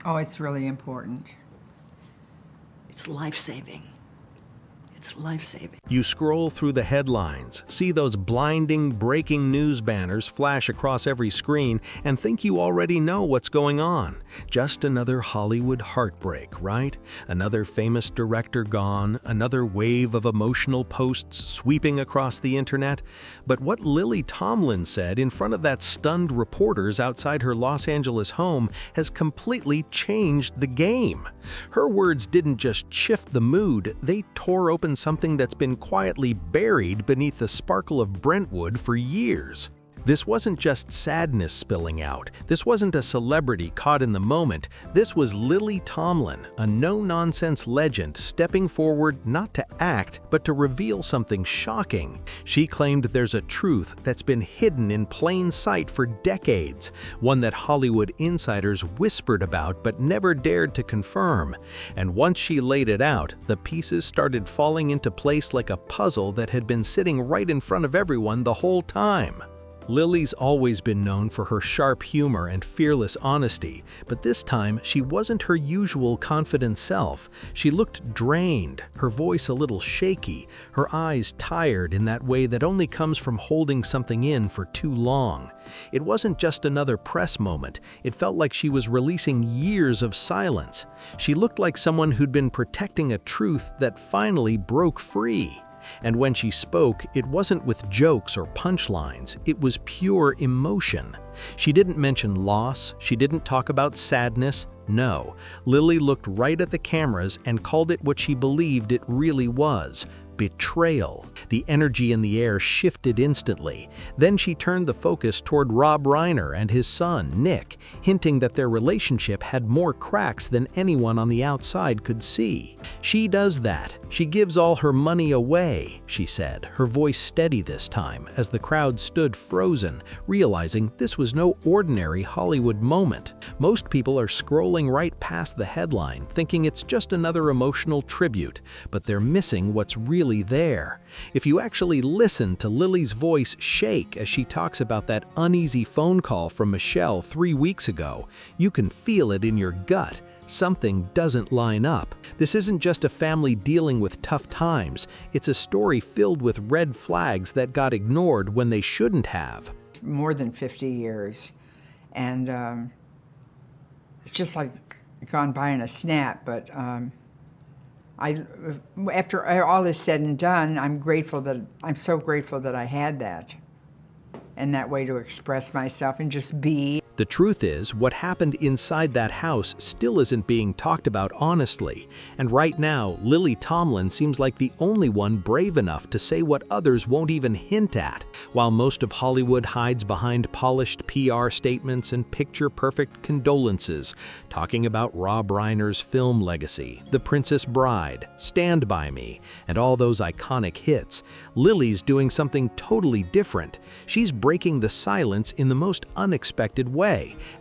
Oh, it's really important. It's life-saving. It's life-saving. You scroll through the headlines, see those blinding, breaking news banners flash across every screen, and think you already know what's going on. Just another Hollywood heartbreak, right? Another famous director gone, another wave of emotional posts sweeping across the internet. But what Lily Tomlin said in front of that stunned reporters outside her Los Angeles home has completely changed the game. Her words didn't just shift the mood, they tore open something that's been quietly buried beneath the sparkle of Brentwood for years. This wasn't just sadness spilling out. This wasn't a celebrity caught in the moment. This was Lily Tomlin, a no-nonsense legend stepping forward not to act, but to reveal something shocking. She claimed there's a truth that's been hidden in plain sight for decades, one that Hollywood insiders whispered about but never dared to confirm. And once she laid it out, the pieces started falling into place like a puzzle that had been sitting right in front of everyone the whole time. Lily's always been known for her sharp humor and fearless honesty, but this time she wasn't her usual confident self. She looked drained, her voice a little shaky, her eyes tired in that way that only comes from holding something in for too long. It wasn't just another press moment, it felt like she was releasing years of silence. She looked like someone who'd been protecting a truth that finally broke free. And when she spoke, it wasn't with jokes or punchlines, it was pure emotion. She didn't mention loss, she didn't talk about sadness. No, Lily looked right at the cameras and called it what she believed it really was: betrayal. The energy in the air shifted instantly. Then she turned the focus toward Rob Reiner and his son, Nick, hinting that their relationship had more cracks than anyone on the outside could see. She does that. She gives all her money away, she said, her voice steady this time, as the crowd stood frozen, realizing this was no ordinary Hollywood moment. Most people are scrolling right past the headline, thinking it's just another emotional tribute, but they're missing what's really there. If you actually listen to Lily's voice shake as she talks about that uneasy phone call from Michelle 3 weeks ago, you can feel it in your gut. Something doesn't line up. This isn't just a family dealing with tough times. It's a story filled with red flags that got ignored when they shouldn't have. More than 50 years. And it's just like gone by in a snap, but after all is said and done, I'm so grateful that I had that and that way to express myself and just be. The truth is, what happened inside that house still isn't being talked about honestly, and right now, Lily Tomlin seems like the only one brave enough to say what others won't even hint at. While most of Hollywood hides behind polished PR statements and picture-perfect condolences, talking about Rob Reiner's film legacy, The Princess Bride, Stand By Me, and all those iconic hits, Lily's doing something totally different. She's breaking the silence in the most unexpected way.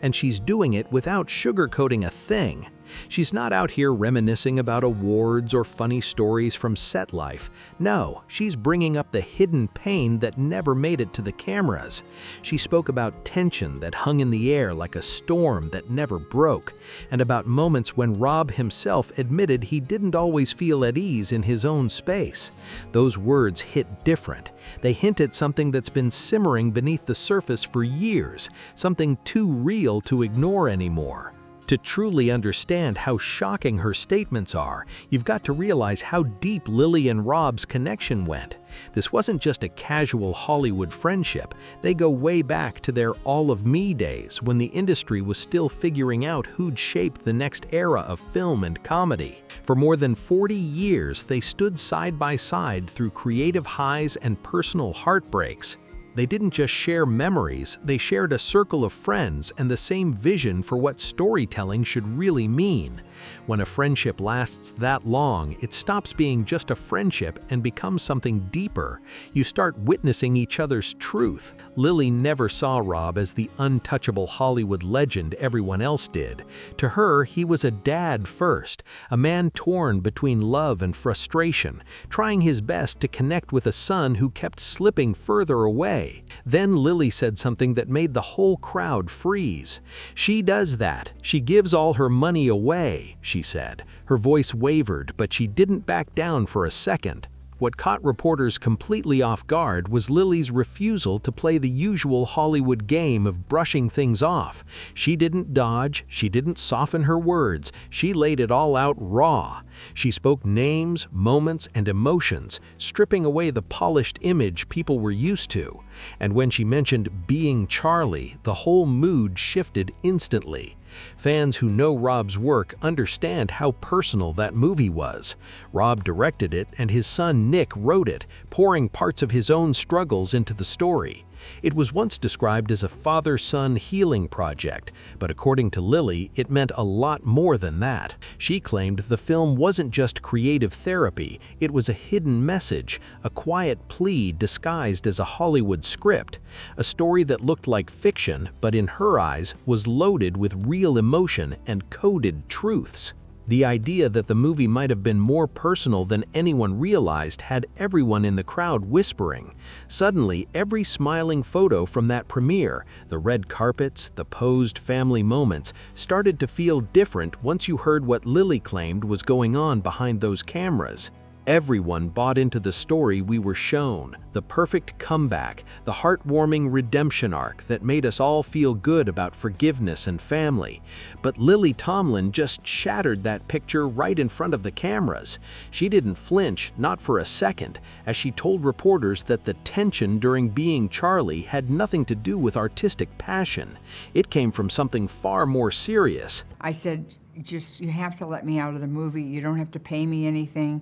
And she's doing it without sugarcoating a thing. She's not out here reminiscing about awards or funny stories from set life. No, she's bringing up the hidden pain that never made it to the cameras. She spoke about tension that hung in the air like a storm that never broke, and about moments when Rob himself admitted he didn't always feel at ease in his own space. Those words hit different. They hint at something that's been simmering beneath the surface for years, something too real to ignore anymore. To truly understand how shocking her statements are, you've got to realize how deep Lily and Rob's connection went. This wasn't just a casual Hollywood friendship. They go way back to their All of Me days when the industry was still figuring out who'd shape the next era of film and comedy. For more than 40 years, they stood side by side through creative highs and personal heartbreaks. They didn't just share memories, they shared a circle of friends and the same vision for what storytelling should really mean. When a friendship lasts that long, it stops being just a friendship and becomes something deeper. You start witnessing each other's truth. Lily never saw Rob as the untouchable Hollywood legend everyone else did. To her, he was a dad first, a man torn between love and frustration, trying his best to connect with a son who kept slipping further away. away. Then Lily said something that made the whole crowd freeze. "She does that. She gives all her money away," she said. Her voice wavered, but she didn't back down for a second. What caught reporters completely off guard was Lily's refusal to play the usual Hollywood game of brushing things off. She didn't dodge, she didn't soften her words, she laid it all out raw. She spoke names, moments, and emotions, stripping away the polished image people were used to. And when she mentioned being Charlie, the whole mood shifted instantly. Fans who know Rob's work understand how personal that movie was. Rob directed it and his son Nick wrote it, pouring parts of his own struggles into the story. It was once described as a father-son healing project, but according to Lily, it meant a lot more than that. She claimed the film wasn't just creative therapy, it was a hidden message, a quiet plea disguised as a Hollywood script, a story that looked like fiction, but in her eyes was loaded with real emotion and coded truths. The idea that the movie might have been more personal than anyone realized had everyone in the crowd whispering. Suddenly, every smiling photo from that premiere, the red carpets, the posed family moments, started to feel different once you heard what Lily claimed was going on behind those cameras. Everyone bought into the story we were shown, the perfect comeback, the heartwarming redemption arc that made us all feel good about forgiveness and family. But Lily Tomlin just shattered that picture right in front of the cameras. She didn't flinch, not for a second, as she told reporters that the tension during being Charlie had nothing to do with artistic passion. It came from something far more serious. I said, you have to let me out of the movie. You don't have to pay me anything.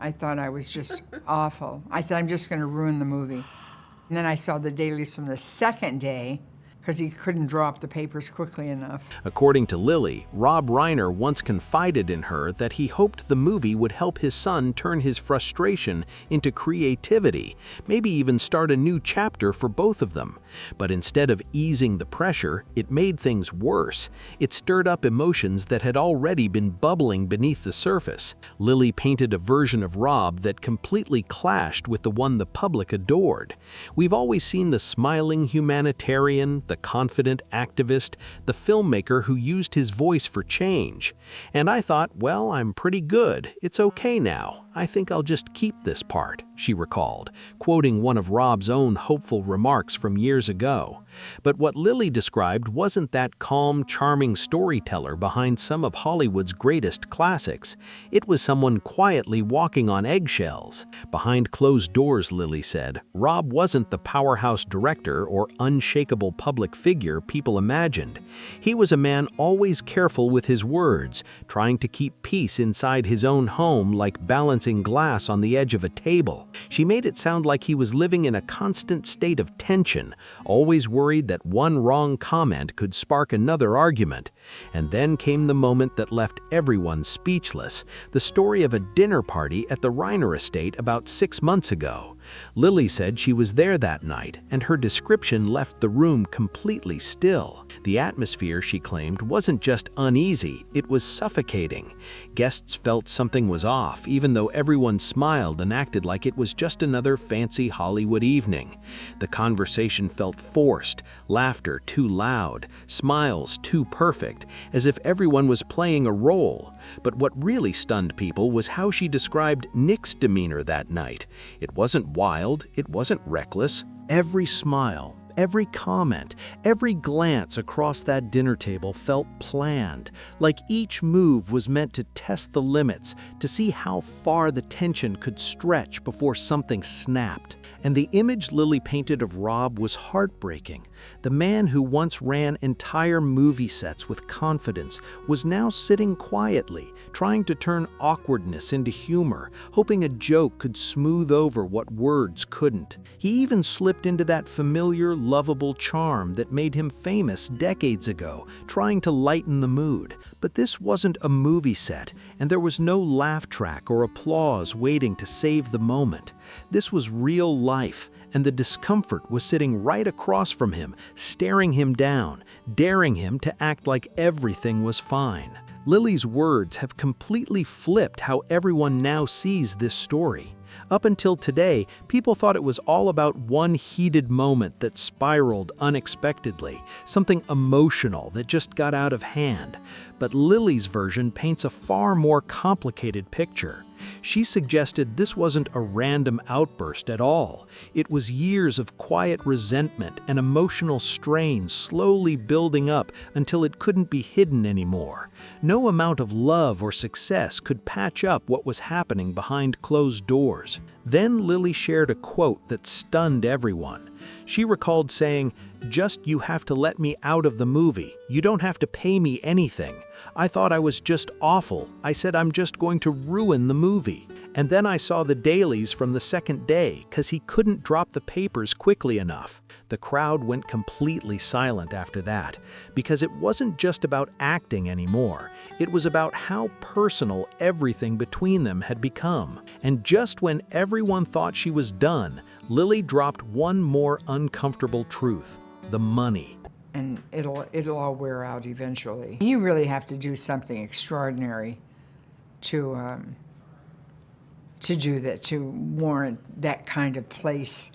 I thought I was just awful. I said, I'm just going to ruin the movie. And then I saw the dailies from the second day, because he couldn't draw up the papers quickly enough. According to Lily, Rob Reiner once confided in her that he hoped the movie would help his son turn his frustration into creativity, maybe even start a new chapter for both of them. But instead of easing the pressure, it made things worse. It stirred up emotions that had already been bubbling beneath the surface. Lily painted a version of Rob that completely clashed with the one the public adored. We've always seen the smiling humanitarian, the confident activist, the filmmaker who used his voice for change. And I thought, well, I'm pretty good. It's okay now. I think I'll just keep this part, she recalled, quoting one of Rob's own hopeful remarks from years ago. But what Lily described wasn't that calm, charming storyteller behind some of Hollywood's greatest classics. It was someone quietly walking on eggshells. Behind closed doors, Lily said, Rob wasn't the powerhouse director or unshakable public figure people imagined. He was a man always careful with his words, trying to keep peace inside his own home like balancing glass on the edge of a table. She made it sound like he was living in a constant state of tension, always worried that one wrong comment could spark another argument. And then came the moment that left everyone speechless, the story of a dinner party at the Reiner estate about 6 months ago. Lily said she was there that night, and her description left the room completely still. The atmosphere, she claimed, wasn't just uneasy, it was suffocating. Guests felt something was off, even though everyone smiled and acted like it was just another fancy Hollywood evening. The conversation felt forced, laughter too loud, smiles too perfect, as if everyone was playing a role. But what really stunned people was how she described Nick's demeanor that night. It wasn't wild, it wasn't reckless. Every smile, every comment, every glance across that dinner table felt planned, like each move was meant to test the limits, to see how far the tension could stretch before something snapped. And the image Lily painted of Rob was heartbreaking. The man who once ran entire movie sets with confidence was now sitting quietly, trying to turn awkwardness into humor, hoping a joke could smooth over what words couldn't. He even slipped into that familiar, lovable charm that made him famous decades ago, trying to lighten the mood. But this wasn't a movie set, and there was no laugh track or applause waiting to save the moment. This was real life, and the discomfort was sitting right across from him, staring him down, daring him to act like everything was fine. Lily's words have completely flipped how everyone now sees this story. Up until today, people thought it was all about one heated moment that spiraled unexpectedly, something emotional that just got out of hand. But Lily's version paints a far more complicated picture. She suggested this wasn't a random outburst at all. It was years of quiet resentment and emotional strain slowly building up until it couldn't be hidden anymore. No amount of love or success could patch up what was happening behind closed doors. Then Lily shared a quote that stunned everyone. She recalled saying, "Just you have to let me out of the movie. You don't have to pay me anything. I thought I was just awful. I said I'm just going to ruin the movie. And then I saw the dailies from the second day because he couldn't drop the papers quickly enough." The crowd went completely silent after that, because it wasn't just about acting anymore. It was about how personal everything between them had become. And just when everyone thought she was done, Lily dropped one more uncomfortable truth: the money. And it'll all wear out eventually. You really have to do something extraordinary to do that, to warrant that kind of place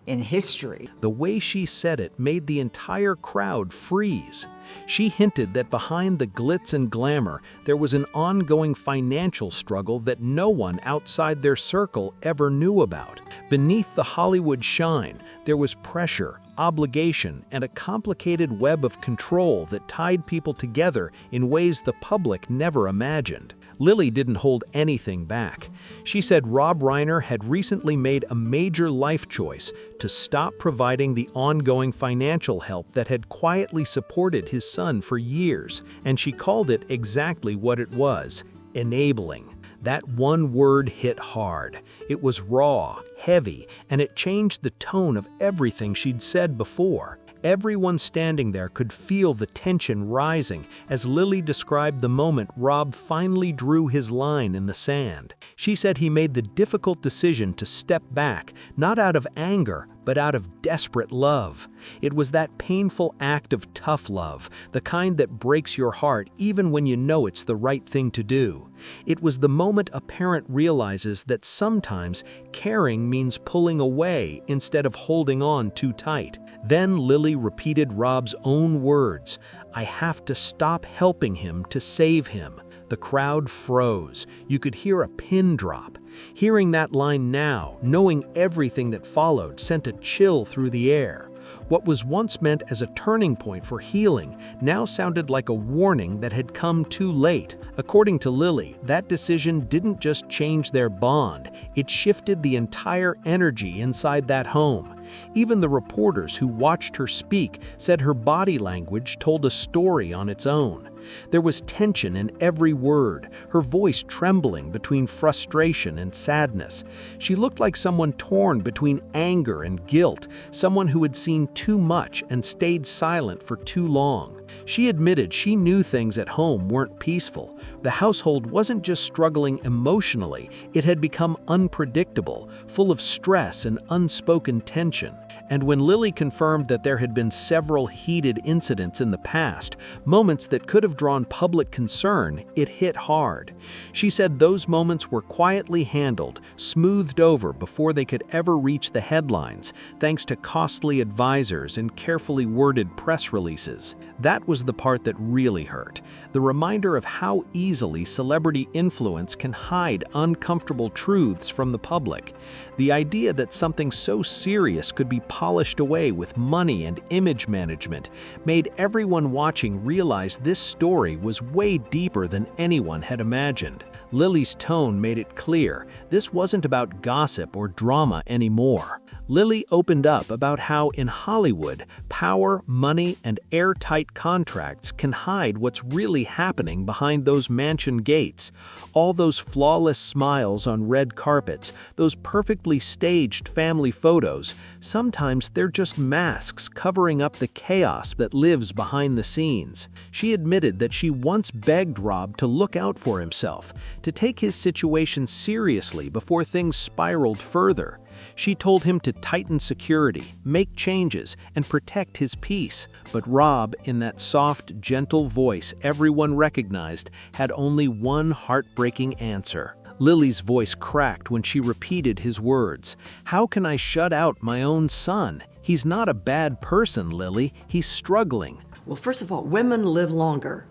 in history. The way she said it made the entire crowd freeze. She hinted that behind the glitz and glamour, there was an ongoing financial struggle that no one outside their circle ever knew about. Beneath the Hollywood shine, there was pressure, obligation, and a complicated web of control that tied people together in ways the public never imagined. Lily didn't hold anything back. She said Rob Reiner had recently made a major life choice to stop providing the ongoing financial help that had quietly supported his son for years, and she called it exactly what it was: enabling. That one word hit hard. It was raw, heavy, and it changed the tone of everything she'd said before. Everyone standing there could feel the tension rising as Lily described the moment Rob finally drew his line in the sand. She said he made the difficult decision to step back, not out of anger, but out of desperate love. It was that painful act of tough love, the kind that breaks your heart even when you know it's the right thing to do. It was the moment a parent realizes that sometimes caring means pulling away instead of holding on too tight. Then Lily repeated Rob's own words: "I have to stop helping him to save him." The crowd froze. You could hear a pin drop. Hearing that line now, knowing everything that followed, sent a chill through the air. What was once meant as a turning point for healing now sounded like a warning that had come too late. According to Lily, that decision didn't just change their bond, it shifted the entire energy inside that home. Even the reporters who watched her speak said her body language told a story on its own. There was tension in every word, her voice trembling between frustration and sadness. She looked like someone torn between anger and guilt, someone who had seen too much and stayed silent for too long. She admitted she knew things at home weren't peaceful. The household wasn't just struggling emotionally, it had become unpredictable, full of stress and unspoken tension. And when Lily confirmed that there had been several heated incidents in the past, moments that could have drawn public concern, it hit hard. She said those moments were quietly handled, smoothed over before they could ever reach the headlines, thanks to costly advisors and carefully worded press releases. That was the part that really hurt, the reminder of how easily celebrity influence can hide uncomfortable truths from the public. The idea that something so serious could be polished away with money and image management made everyone watching realize this story was way deeper than anyone had imagined. Lily's tone made it clear this wasn't about gossip or drama anymore. Lily opened up about how in Hollywood, power, money, and airtight contracts can hide what's really happening behind those mansion gates. All those flawless smiles on red carpets, those perfectly staged family photos, sometimes they're just masks covering up the chaos that lives behind the scenes. She admitted that she once begged Rob to look out for himself, to take his situation seriously before things spiraled further. She told him to tighten security, make changes, and protect his peace. But Rob, in that soft, gentle voice everyone recognized, had only one heartbreaking answer. Lily's voice cracked when she repeated his words. "How can I shut out my own son? He's not a bad person, Lily. He's struggling." Well, first of all, women live longer.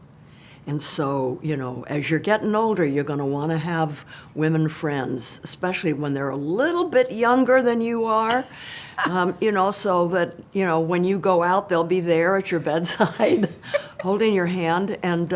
And so, as you're getting older, you're going to want to have women friends, especially when they're a little bit younger than you are, so that, when you go out, they'll be there at your bedside holding your hand. And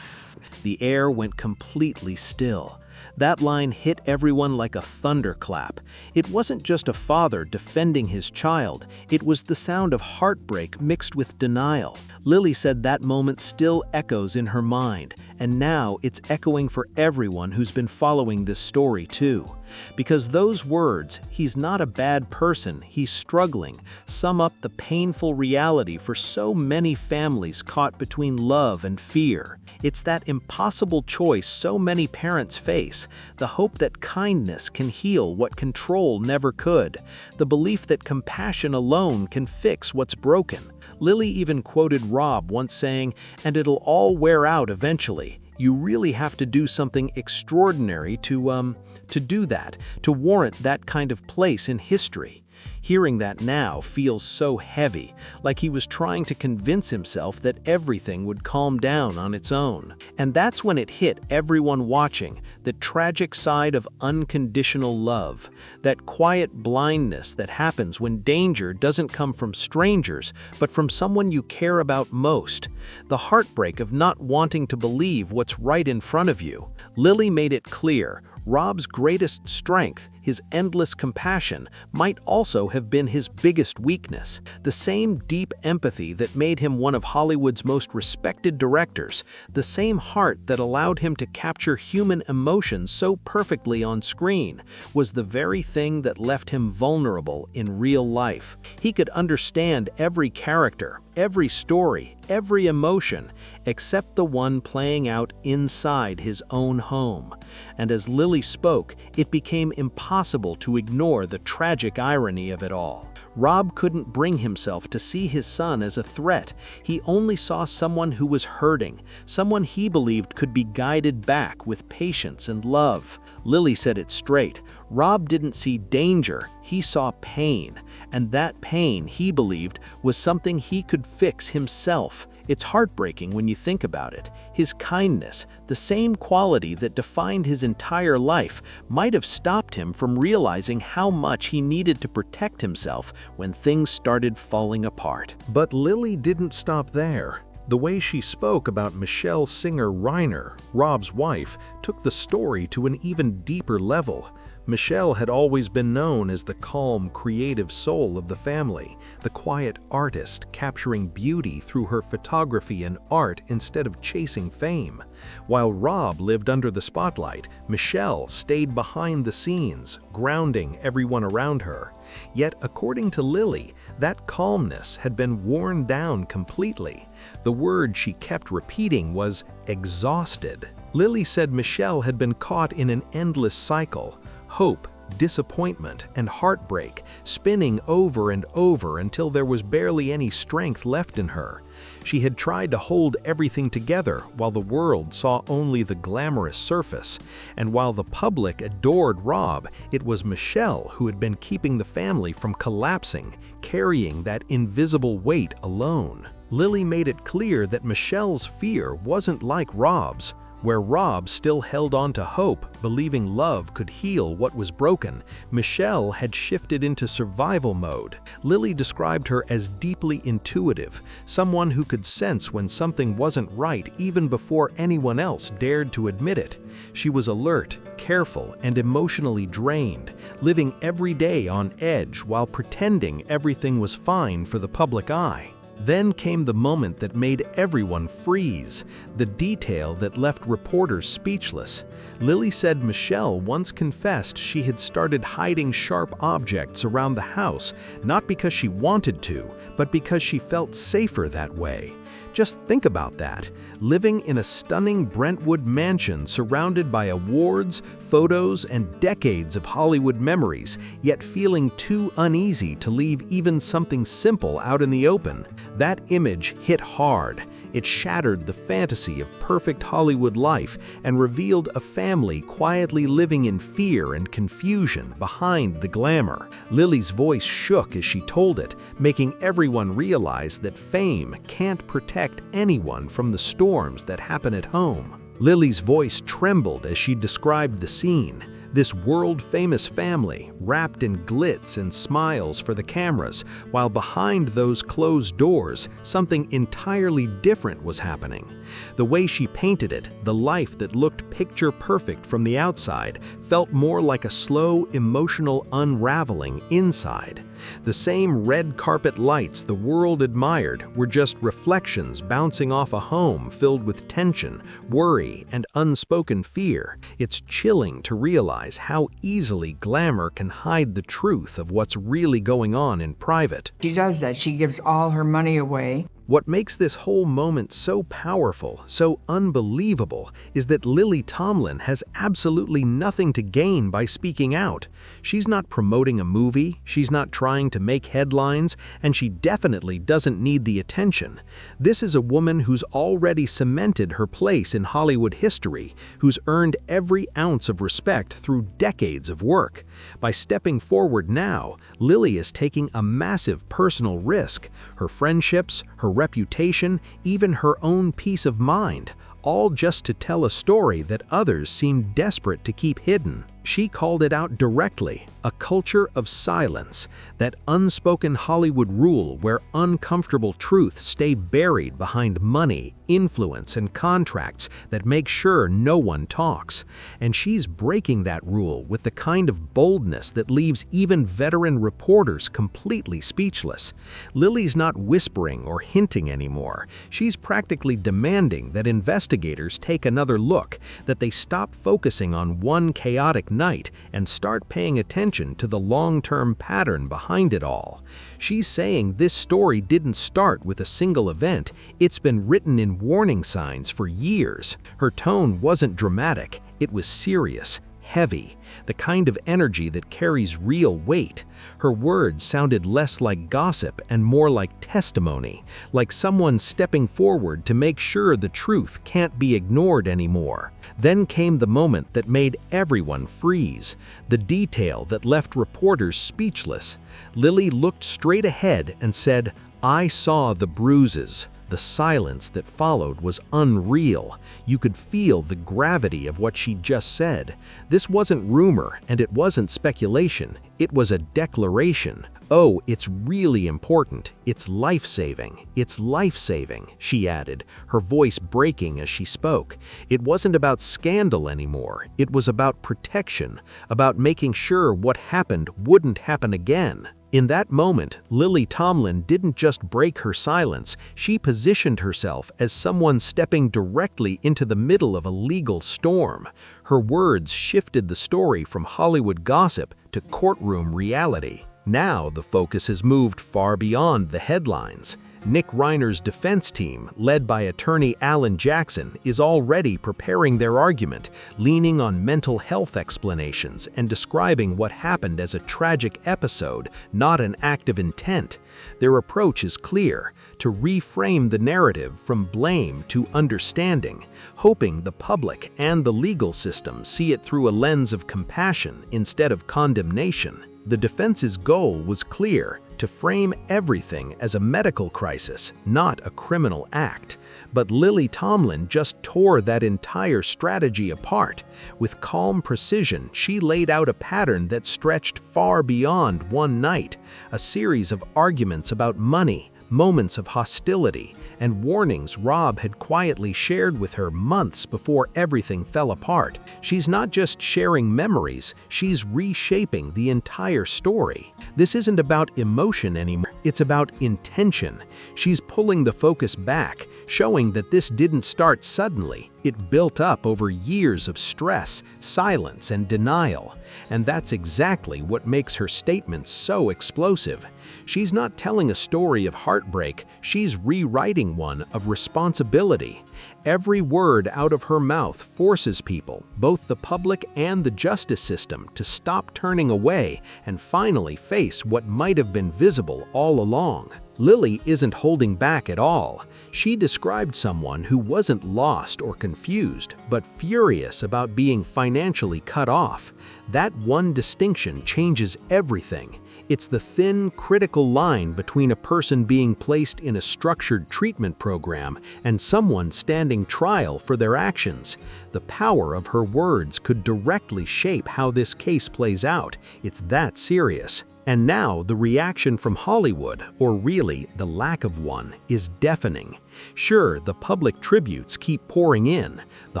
The air went completely still. That line hit everyone like a thunderclap. It wasn't just a father defending his child, it was the sound of heartbreak mixed with denial. Lily said that moment still echoes in her mind, and now it's echoing for everyone who's been following this story too. Because those words, "he's not a bad person, he's struggling," sum up the painful reality for so many families caught between love and fear. It's that impossible choice so many parents face, the hope that kindness can heal what control never could, the belief that compassion alone can fix what's broken. Lily even quoted Rob once saying, "And it'll all wear out eventually. You really have to do something extraordinary to do that, to warrant that kind of place in history." Hearing that now feels so heavy, like he was trying to convince himself that everything would calm down on its own. And that's when it hit everyone watching, the tragic side of unconditional love, that quiet blindness that happens when danger doesn't come from strangers, but from someone you care about most, the heartbreak of not wanting to believe what's right in front of you. Lily made it clear, Rob's greatest strength, his endless compassion, might also have been his biggest weakness. The same deep empathy that made him one of Hollywood's most respected directors, the same heart that allowed him to capture human emotions so perfectly on screen, was the very thing that left him vulnerable in real life. He could understand every character, every story, every emotion, except the one playing out inside his own home. And as Lily spoke, it became impossible to ignore the tragic irony of it all. Rob couldn't bring himself to see his son as a threat. He only saw someone who was hurting, someone he believed could be guided back with patience and love. Lily said it straight. Rob didn't see danger, he saw pain. And that pain, he believed, was something he could fix himself. It's heartbreaking when you think about it. His kindness, the same quality that defined his entire life, might have stopped him from realizing how much he needed to protect himself when things started falling apart. But Lily didn't stop there. The way she spoke about Michelle Singer Reiner, Rob's wife, took the story to an even deeper level. Michelle had always been known as the calm, creative soul of the family, the quiet artist capturing beauty through her photography and art instead of chasing fame. While Rob lived under the spotlight, Michelle stayed behind the scenes, grounding everyone around her. Yet, according to Lily, that calmness had been worn down completely. The word she kept repeating was exhausted. Lily said Michelle had been caught in an endless cycle. Hope, disappointment, and heartbreak, spinning over and over until there was barely any strength left in her. She had tried to hold everything together while the world saw only the glamorous surface, and while the public adored Rob, it was Michelle who had been keeping the family from collapsing, carrying that invisible weight alone. Lily made it clear that Michelle's fear wasn't like Rob's. Where Rob still held on to hope, believing love could heal what was broken, Michelle had shifted into survival mode. Lily described her as deeply intuitive, someone who could sense when something wasn't right even before anyone else dared to admit it. She was alert, careful, and emotionally drained, living every day on edge while pretending everything was fine for the public eye. Then came the moment that made everyone freeze, the detail that left reporters speechless. Lily said Michelle once confessed she had started hiding sharp objects around the house, not because she wanted to, but because she felt safer that way. Just think about that, living in a stunning Brentwood mansion surrounded by awards, photos, and decades of Hollywood memories, yet feeling too uneasy to leave even something simple out in the open. That image hit hard. It shattered the fantasy of perfect Hollywood life and revealed a family quietly living in fear and confusion behind the glamour. Lily's voice shook as she told it, making everyone realize that fame can't protect anyone from the storms that happen at home. Lily's voice trembled as she described the scene. This world-famous family, wrapped in glitz and smiles for the cameras, while behind those closed doors, something entirely different was happening. The way she painted it, the life that looked picture-perfect from the outside, felt more like a slow, emotional unraveling inside. The same red carpet lights the world admired were just reflections bouncing off a home filled with tension, worry, and unspoken fear. It's chilling to realize how easily glamour can hide the truth of what's really going on in private. She does that. She gives all her money away. What makes this whole moment so powerful, so unbelievable, is that Lily Tomlin has absolutely nothing to gain by speaking out. She's not promoting a movie, she's not trying to make headlines, and she definitely doesn't need the attention. This is a woman who's already cemented her place in Hollywood history, who's earned every ounce of respect through decades of work. By stepping forward now, Lily is taking a massive personal risk. Her friendships, her reputation, even her own peace of mind, all just to tell a story that others seem desperate to keep hidden. She called it out directly, a culture of silence, that unspoken Hollywood rule where uncomfortable truths stay buried behind money, influence, and contracts that make sure no one talks. And she's breaking that rule with the kind of boldness that leaves even veteran reporters completely speechless. Lily's not whispering or hinting anymore. She's practically demanding that investigators take another look, that they stop focusing on one chaotic night and start paying attention to the long-term pattern behind it all. She's saying this story didn't start with a single event. It's been written in warning signs for years. Her tone wasn't dramatic. It was serious, heavy, the kind of energy that carries real weight. Her words sounded less like gossip and more like testimony, like someone stepping forward to make sure the truth can't be ignored anymore. Then came the moment that made everyone freeze, the detail that left reporters speechless. Lily looked straight ahead and said, "I saw the bruises." The silence that followed was unreal. You could feel the gravity of what she just said. This wasn't rumor and it wasn't speculation. It was a declaration. "Oh, it's really important. It's life-saving. It's life-saving," she added, her voice breaking as she spoke. It wasn't about scandal anymore. It was about protection, about making sure what happened wouldn't happen again. In that moment, Lily Tomlin didn't just break her silence, she positioned herself as someone stepping directly into the middle of a legal storm. Her words shifted the story from Hollywood gossip to courtroom reality. Now the focus has moved far beyond the headlines. Nick Reiner's defense team, led by attorney Alan Jackson, is already preparing their argument, leaning on mental health explanations and describing what happened as a tragic episode, not an act of intent. Their approach is clear: to reframe the narrative from blame to understanding, hoping the public and the legal system see it through a lens of compassion instead of condemnation. The defense's goal was clear: to frame everything as a medical crisis, not a criminal act. But Lily Tomlin just tore that entire strategy apart. With calm precision, she laid out a pattern that stretched far beyond one night, a series of arguments about money, moments of hostility, and warnings Rob had quietly shared with her months before everything fell apart. She's not just sharing memories, she's reshaping the entire story. This isn't about emotion anymore, it's about intention. She's pulling the focus back, showing that this didn't start suddenly. It built up over years of stress, silence, and denial. And that's exactly what makes her statements so explosive. She's not telling a story of heartbreak, she's rewriting one of responsibility. Every word out of her mouth forces people, both the public and the justice system, to stop turning away and finally face what might have been visible all along. Lily isn't holding back at all. She described someone who wasn't lost or confused, but furious about being financially cut off. That one distinction changes everything. It's the thin, critical line between a person being placed in a structured treatment program and someone standing trial for their actions. The power of her words could directly shape how this case plays out. It's that serious. And now the reaction from Hollywood, or really the lack of one, is deafening. Sure, the public tributes keep pouring in. The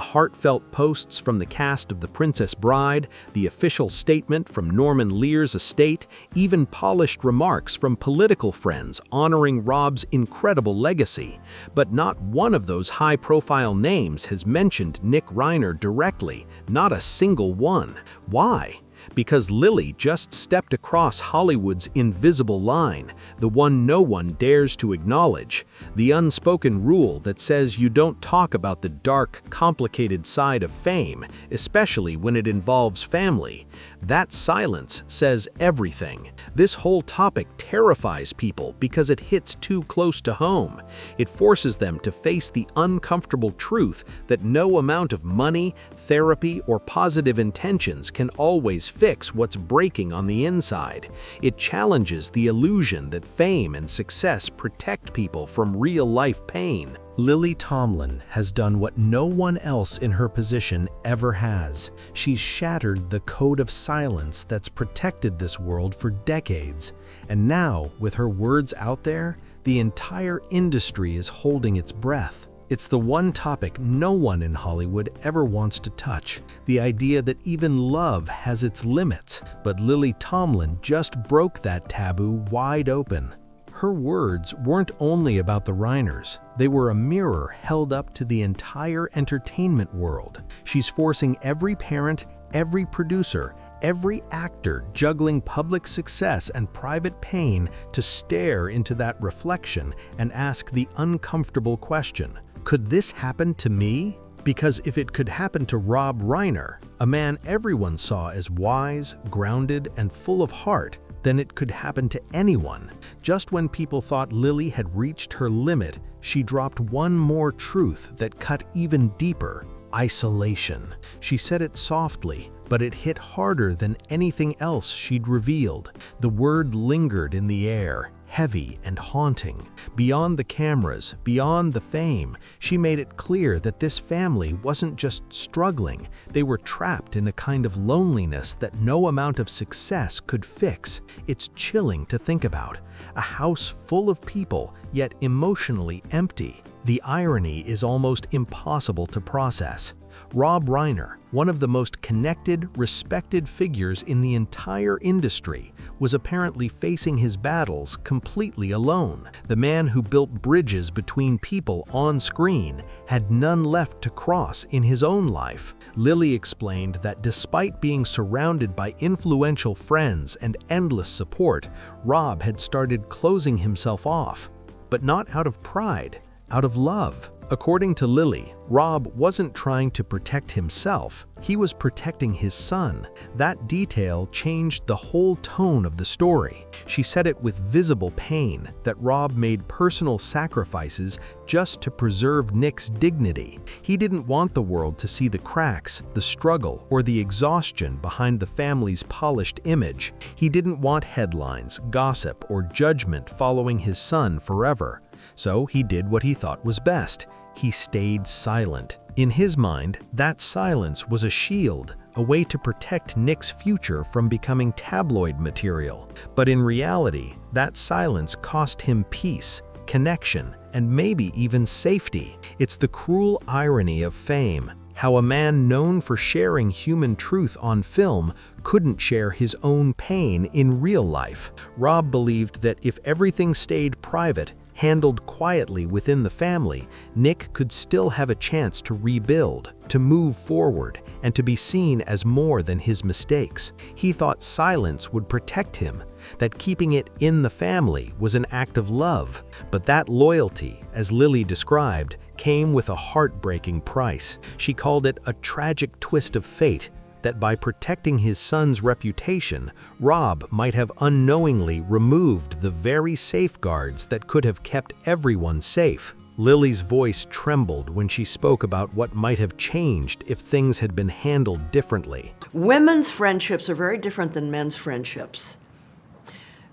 heartfelt posts from the cast of The Princess Bride, the official statement from Norman Lear's estate, even polished remarks from political friends honoring Rob's incredible legacy. But not one of those high-profile names has mentioned Nick Reiner directly, not a single one. Why? Because Lily just stepped across Hollywood's invisible line, the one no one dares to acknowledge, the unspoken rule that says you don't talk about the dark, complicated side of fame, especially when it involves family. That silence says everything. This whole topic terrifies people because it hits too close to home. It forces them to face the uncomfortable truth that no amount of money, therapy, or positive intentions can always fix what's breaking on the inside. It challenges the illusion that fame and success protect people from real-life pain. Lily Tomlin has done what no one else in her position ever has. She's shattered the code of silence that's protected this world for decades. And now, with her words out there, the entire industry is holding its breath. It's the one topic no one in Hollywood ever wants to touch, the idea that even love has its limits. But Lily Tomlin just broke that taboo wide open. Her words weren't only about the Reiners, they were a mirror held up to the entire entertainment world. She's forcing every parent, every producer, every actor juggling public success and private pain to stare into that reflection and ask the uncomfortable question, could this happen to me? Because if it could happen to Rob Reiner, a man everyone saw as wise, grounded, and full of heart, then it could happen to anyone. Just when people thought Lily had reached her limit, she dropped one more truth that cut even deeper: isolation. She said it softly, but it hit harder than anything else she'd revealed. The word lingered in the air, heavy and haunting. Beyond the cameras, beyond the fame, she made it clear that this family wasn't just struggling, they were trapped in a kind of loneliness that no amount of success could fix. It's chilling to think about. A house full of people, yet emotionally empty. The irony is almost impossible to process. Rob Reiner, one of the most connected, respected figures in the entire industry, was apparently facing his battles completely alone. The man who built bridges between people on screen had none left to cross in his own life. Lily explained that despite being surrounded by influential friends and endless support, Rob had started closing himself off. But not out of pride, out of love. According to Lily, Rob wasn't trying to protect himself, he was protecting his son. That detail changed the whole tone of the story. She said it with visible pain that Rob made personal sacrifices just to preserve Nick's dignity. He didn't want the world to see the cracks, the struggle, or the exhaustion behind the family's polished image. He didn't want headlines, gossip, or judgment following his son forever. So he did what he thought was best. He stayed silent. In his mind, that silence was a shield, a way to protect Nick's future from becoming tabloid material. But in reality, that silence cost him peace, connection, and maybe even safety. It's the cruel irony of fame, how a man known for sharing human truth on film couldn't share his own pain in real life. Rob believed that if everything stayed private, handled quietly within the family, Nick could still have a chance to rebuild, to move forward, and to be seen as more than his mistakes. He thought silence would protect him, that keeping it in the family was an act of love. But that loyalty, as Lily described, came with a heartbreaking price. She called it a tragic twist of fate, that by protecting his son's reputation, Rob might have unknowingly removed the very safeguards that could have kept everyone safe. Lily's voice trembled when she spoke about what might have changed if things had been handled differently. Women's friendships are very different than men's friendships.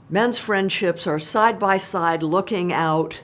Men's friendships are side by side looking out.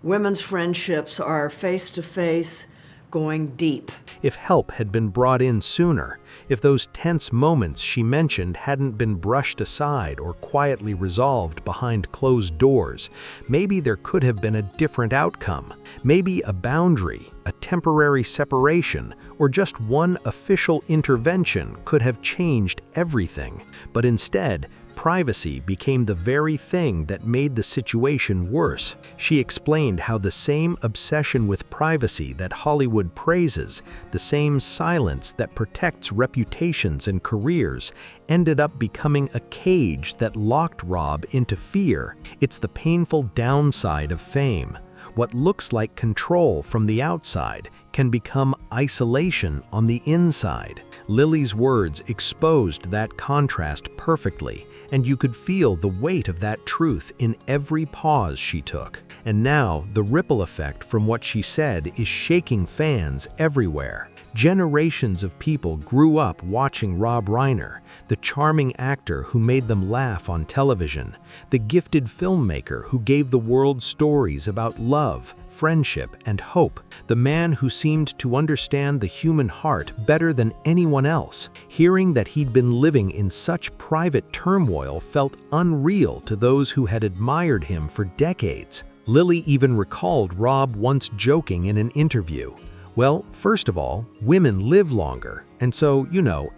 Women's friendships are face to face, going deep. If help had been brought in sooner, if those tense moments she mentioned hadn't been brushed aside or quietly resolved behind closed doors, maybe there could have been a different outcome. Maybe a boundary, a temporary separation, or just one official intervention could have changed everything. But instead, privacy became the very thing that made the situation worse. She explained how the same obsession with privacy that Hollywood praises, the same silence that protects reputations and careers, ended up becoming a cage that locked Rob into fear. It's the painful downside of fame. What looks like control from the outside can become isolation on the inside. Lily's words exposed that contrast perfectly, and you could feel the weight of that truth in every pause she took. And now, the ripple effect from what she said is shaking fans everywhere. Generations of people grew up watching Rob Reiner, the charming actor who made them laugh on television, the gifted filmmaker who gave the world stories about love, friendship, and hope, the man who seemed to understand the human heart better than anyone else. Hearing that he'd been living in such private turmoil felt unreal to those who had admired him for decades. Lily even recalled Rob once joking in an interview, "Well, first of all, women live longer, and so,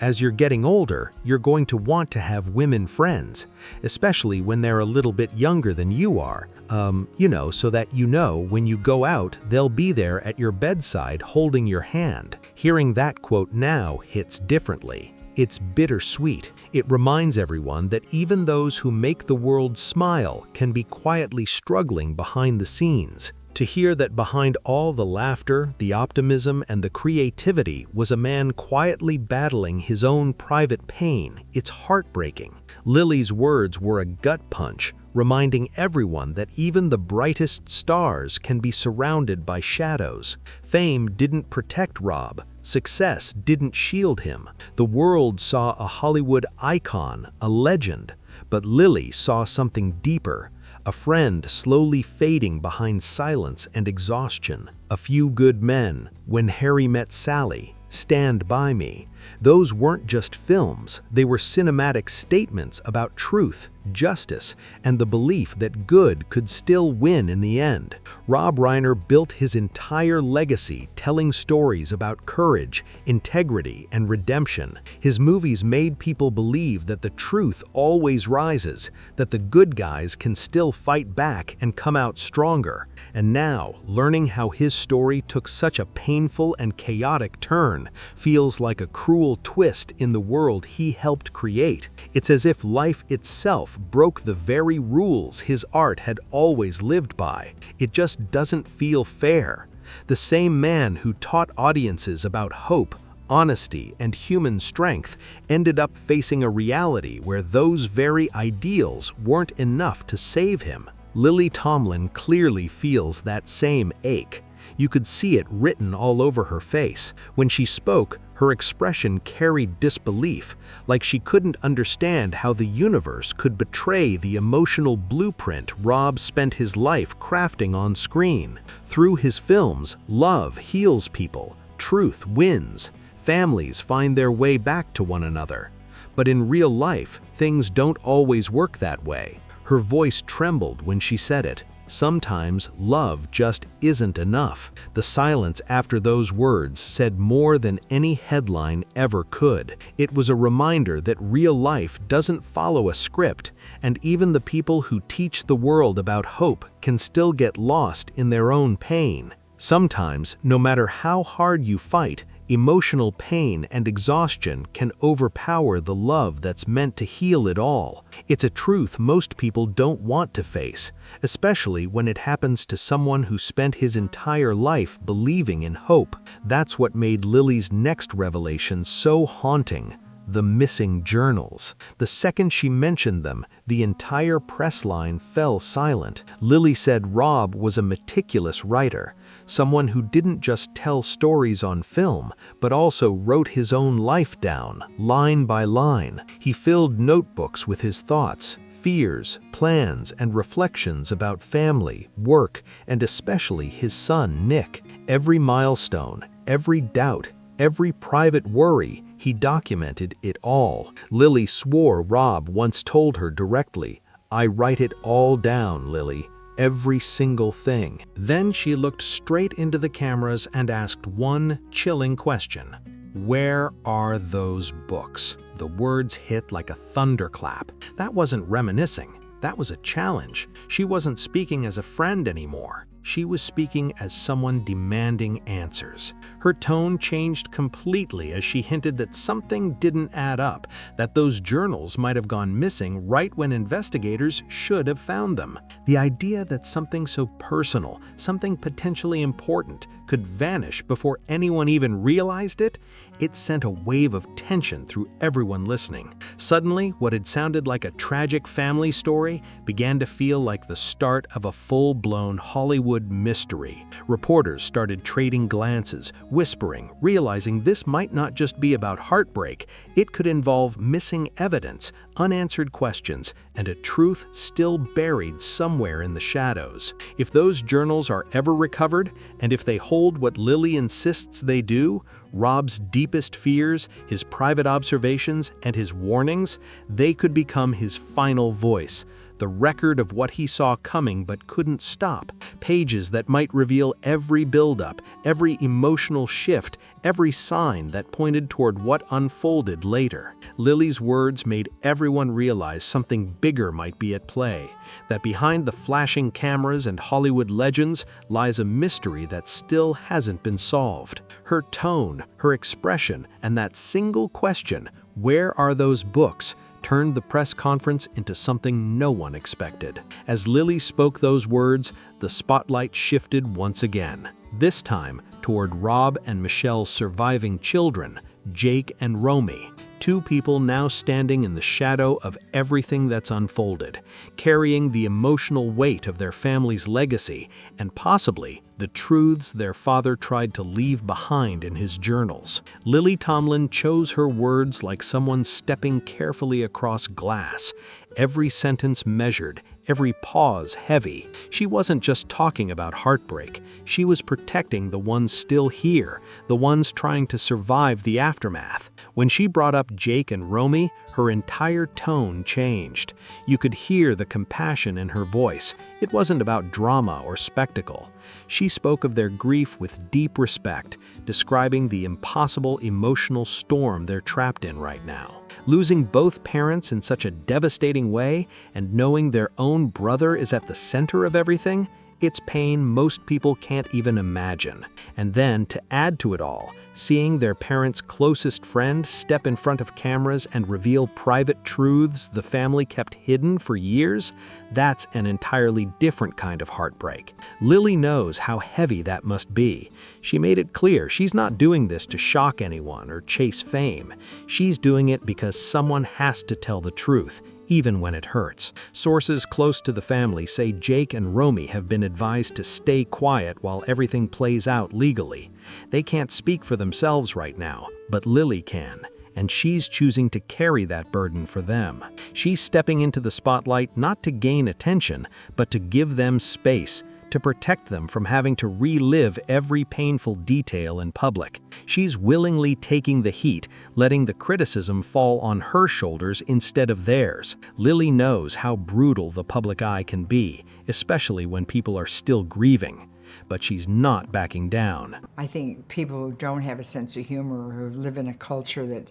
as you're getting older, you're going to want to have women friends, especially when they're a little bit younger than you are, so that when you go out, they'll be there at your bedside holding your hand." Hearing that quote now hits differently. It's bittersweet. It reminds everyone that even those who make the world smile can be quietly struggling behind the scenes. To hear that behind all the laughter, the optimism, and the creativity was a man quietly battling his own private pain, it's heartbreaking. Lily's words were a gut punch, reminding everyone that even the brightest stars can be surrounded by shadows. Fame didn't protect Rob. Success didn't shield him. The world saw a Hollywood icon, a legend, but Lily saw something deeper. A friend slowly fading behind silence and exhaustion. A Few Good Men, When Harry Met Sally, Stand By Me. Those weren't just films, they were cinematic statements about truth, justice, and the belief that good could still win in the end. Rob Reiner built his entire legacy telling stories about courage, integrity, and redemption. His movies made people believe that the truth always rises, that the good guys can still fight back and come out stronger. And now, learning how his story took such a painful and chaotic turn feels like a cruel twist in the world he helped create. It's as if life itself broke the very rules his art had always lived by. It just doesn't feel fair. The same man who taught audiences about hope, honesty, and human strength ended up facing a reality where those very ideals weren't enough to save him. Lily Tomlin clearly feels that same ache. You could see it written all over her face. When she spoke, her expression carried disbelief, like she couldn't understand how the universe could betray the emotional blueprint Rob spent his life crafting on screen. Through his films, love heals people, truth wins, families find their way back to one another. But in real life, things don't always work that way. Her voice trembled when she said it. Sometimes love just isn't enough. The silence after those words said more than any headline ever could. It was a reminder that real life doesn't follow a script, and even the people who teach the world about hope can still get lost in their own pain. Sometimes, no matter how hard you fight, Emotional pain and exhaustion can overpower the love that's meant to heal it all. It's a truth most people don't want to face, especially when it happens to someone who spent his entire life believing in hope. That's what made Lily's next revelation so haunting. The missing journals. The second she mentioned them, the entire press line fell silent. Lily said Rob was a meticulous writer, someone who didn't just tell stories on film, but also wrote his own life down, line by line. He filled notebooks with his thoughts, fears, plans, and reflections about family, work, and especially his son, Nick. Every milestone, every doubt, every private worry, he documented it all. Lily swore Rob once told her directly, "I write it all down, Lily, every single thing." Then she looked straight into the cameras and asked one chilling question. Where are those books? The words hit like a thunderclap. That wasn't reminiscing. That was a challenge. She wasn't speaking as a friend anymore. She was speaking as someone demanding answers. Her tone changed completely as she hinted that something didn't add up, that those journals might have gone missing right when investigators should have found them. The idea that something so personal, something potentially important, could vanish before anyone even realized it, it sent a wave of tension through everyone listening. Suddenly, what had sounded like a tragic family story began to feel like the start of a full-blown Hollywood mystery. Reporters started trading glances, whispering, realizing this might not just be about heartbreak, it could involve missing evidence, unanswered questions, and a truth still buried somewhere in the shadows. If those journals are ever recovered, and if they hold what Lily insists they do, Rob's deepest fears, his private observations, and his warnings, they could become his final voice, the record of what he saw coming but couldn't stop, pages that might reveal every buildup, every emotional shift, every sign that pointed toward what unfolded later. Lily's words made everyone realize something bigger might be at play, that behind the flashing cameras and Hollywood legends lies a mystery that still hasn't been solved. Her tone, her expression, and that single question, "Where are those books?" turned the press conference into something no one expected. As Lily spoke those words, the spotlight shifted once again, this time toward Rob and Michelle's surviving children, Jake and Romy, two people now standing in the shadow of everything that's unfolded, carrying the emotional weight of their family's legacy and possibly the truths their father tried to leave behind in his journals. Lily Tomlin chose her words like someone stepping carefully across glass, every sentence measured, every pause heavy. She wasn't just talking about heartbreak. She was protecting the ones still here, the ones trying to survive the aftermath. When she brought up Jake and Romy, her entire tone changed. You could hear the compassion in her voice. It wasn't about drama or spectacle. She spoke of their grief with deep respect, describing the impossible emotional storm they're trapped in right now. Losing both parents in such a devastating way and knowing their own brother is at the center of everything, it's pain most people can't even imagine. And then, to add to it all, seeing their parents' closest friend step in front of cameras and reveal private truths the family kept hidden for years, that's an entirely different kind of heartbreak. Lily knows how heavy that must be. She made it clear she's not doing this to shock anyone or chase fame. She's doing it because someone has to tell the truth, even when it hurts. Sources close to the family say Jake and Romy have been advised to stay quiet while everything plays out legally. They can't speak for themselves right now, but Lily can, and she's choosing to carry that burden for them. She's stepping into the spotlight not to gain attention, but to give them space, to protect them from having to relive every painful detail in public. She's willingly taking the heat, letting the criticism fall on her shoulders instead of theirs. Lily knows how brutal the public eye can be, especially when people are still grieving. But she's not backing down. I think people who don't have a sense of humor or who live in a culture that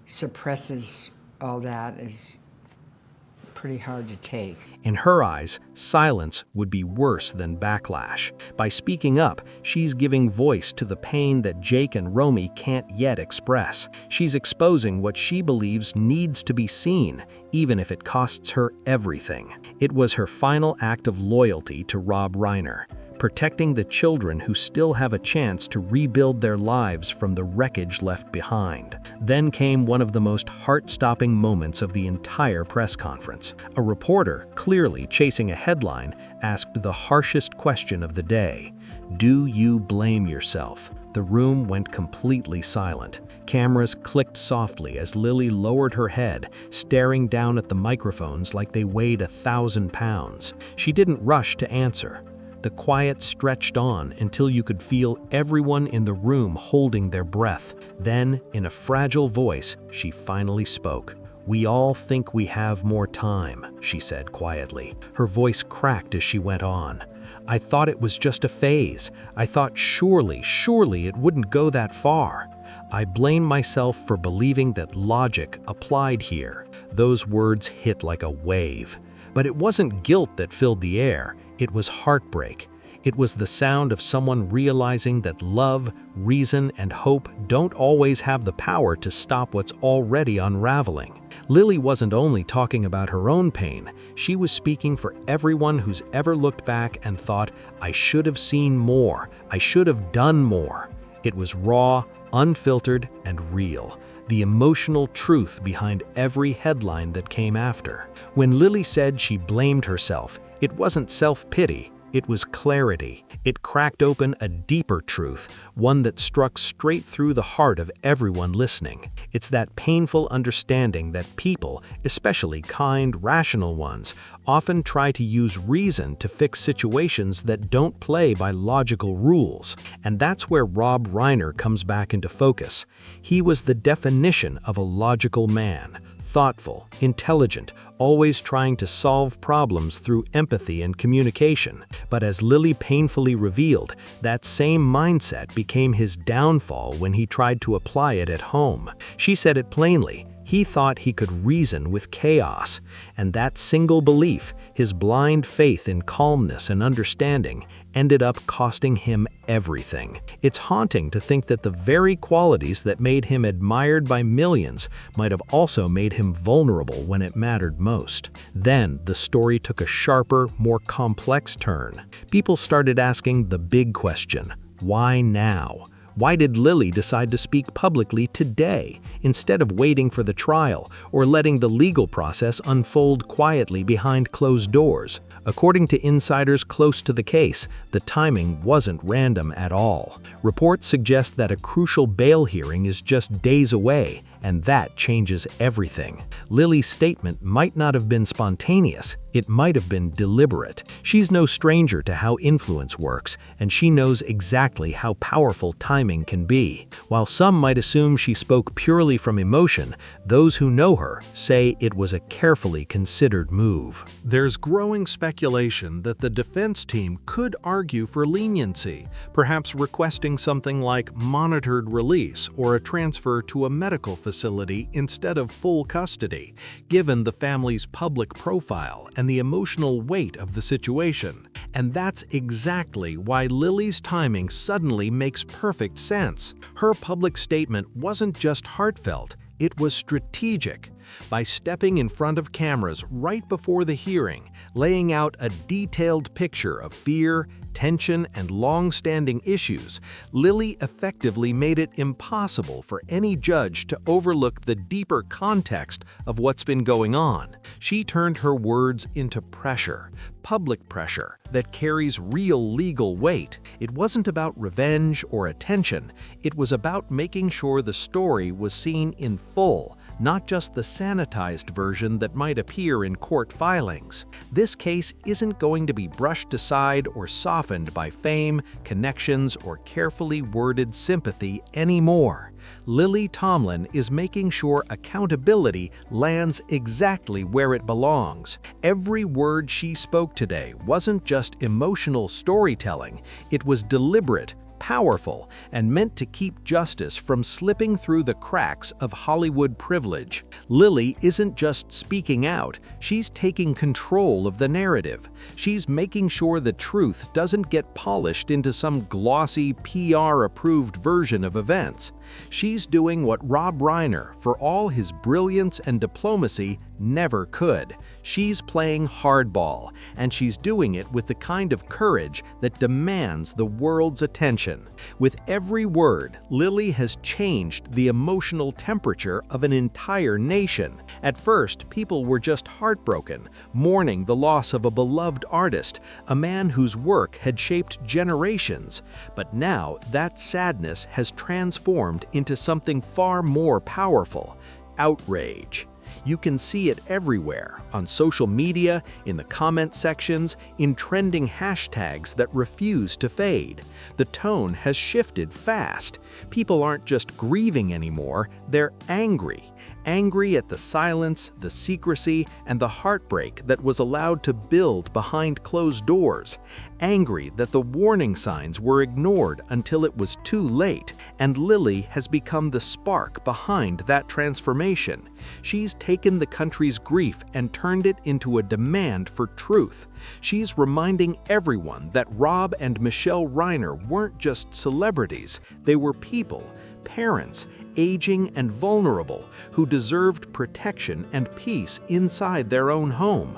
suppresses all that is pretty hard to take. In her eyes, silence would be worse than backlash. By speaking up, she's giving voice to the pain that Jake and Romy can't yet express. She's exposing what she believes needs to be seen, even if it costs her everything. It was her final act of loyalty to Rob Reiner, protecting the children who still have a chance to rebuild their lives from the wreckage left behind. Then came one of the most heart-stopping moments of the entire press conference. A reporter, clearly chasing a headline, asked the harshest question of the day: "Do you blame yourself?" The room went completely silent. Cameras clicked softly as Lily lowered her head, staring down at the microphones like they weighed 1,000 pounds. She didn't rush to answer. The quiet stretched on until you could feel everyone in the room holding their breath. Then, in a fragile voice, she finally spoke. "We all think we have more time," she said quietly. Her voice cracked as she went on. "I thought it was just a phase. I thought surely it wouldn't go that far. I blame myself for believing that logic applied here." Those words hit like a wave. But it wasn't guilt that filled the air. It was heartbreak. It was the sound of someone realizing that love, reason, and hope don't always have the power to stop what's already unraveling. Lily wasn't only talking about her own pain, she was speaking for everyone who's ever looked back and thought, "I should have seen more, I should have done more." It was raw, unfiltered, and real. The emotional truth behind every headline that came after. When Lily said she blamed herself, it wasn't self-pity, it was clarity. It cracked open a deeper truth, one that struck straight through the heart of everyone listening. It's that painful understanding that people, especially kind, rational ones, often try to use reason to fix situations that don't play by logical rules. And that's where Rob Reiner comes back into focus. He was the definition of a logical man. Thoughtful, intelligent, always trying to solve problems through empathy and communication. But as Lily painfully revealed, that same mindset became his downfall when he tried to apply it at home. She said it plainly. He thought he could reason with chaos, and that single belief, his blind faith in calmness and understanding, ended up costing him everything. It's haunting to think that the very qualities that made him admired by millions might have also made him vulnerable when it mattered most. Then the story took a sharper, more complex turn. People started asking the big question: why now? Why did Lily decide to speak publicly today, instead of waiting for the trial or letting the legal process unfold quietly behind closed doors? According to insiders close to the case, the timing wasn't random at all. Reports suggest that a crucial bail hearing is just days away, and that changes everything. Lily's statement might not have been spontaneous, it might have been deliberate. She's no stranger to how influence works, and she knows exactly how powerful timing can be. While some might assume she spoke purely from emotion, those who know her say it was a carefully considered move. There's growing speculation that the defense team could argue for leniency, perhaps requesting something like monitored release or a transfer to a medical facility instead of full custody, given the family's public profile and the emotional weight of the situation. And that's exactly why Lily's timing suddenly makes perfect sense. Her public statement wasn't just heartfelt, it was strategic. By stepping in front of cameras right before the hearing, laying out a detailed picture of fear, tension, and long-standing issues, Lily effectively made it impossible for any judge to overlook the deeper context of what's been going on. She turned her words into pressure, public pressure, that carries real legal weight. It wasn't about revenge or attention, it was about making sure the story was seen in full, not just the sanitized version that might appear in court filings. This case isn't going to be brushed aside or softened by fame, connections, or carefully worded sympathy anymore. Lily Tomlin is making sure accountability lands exactly where it belongs. Every word she spoke today wasn't just emotional storytelling, it was deliberate, powerful, and meant to keep justice from slipping through the cracks of Hollywood privilege. Lily isn't just speaking out, she's taking control of the narrative. She's making sure the truth doesn't get polished into some glossy, PR-approved version of events. She's doing what Rob Reiner, for all his brilliance and diplomacy, never could. She's playing hardball, and she's doing it with the kind of courage that demands the world's attention. With every word, Lily has changed the emotional temperature of an entire nation. At first, people were just heartbroken, mourning the loss of a beloved artist, a man whose work had shaped generations. But now, that sadness has transformed into something far more powerful: outrage. You can see it everywhere, on social media, in the comment sections, in trending hashtags that refuse to fade. The tone has shifted fast. People aren't just grieving anymore, they're angry. Angry at the silence, the secrecy, and the heartbreak that was allowed to build behind closed doors. Angry that the warning signs were ignored until it was too late, and Lily has become the spark behind that transformation. She's taken the country's grief and turned it into a demand for truth. She's reminding everyone that Rob and Michelle Reiner weren't just celebrities, they were people, parents, aging and vulnerable, who deserved protection and peace inside their own home.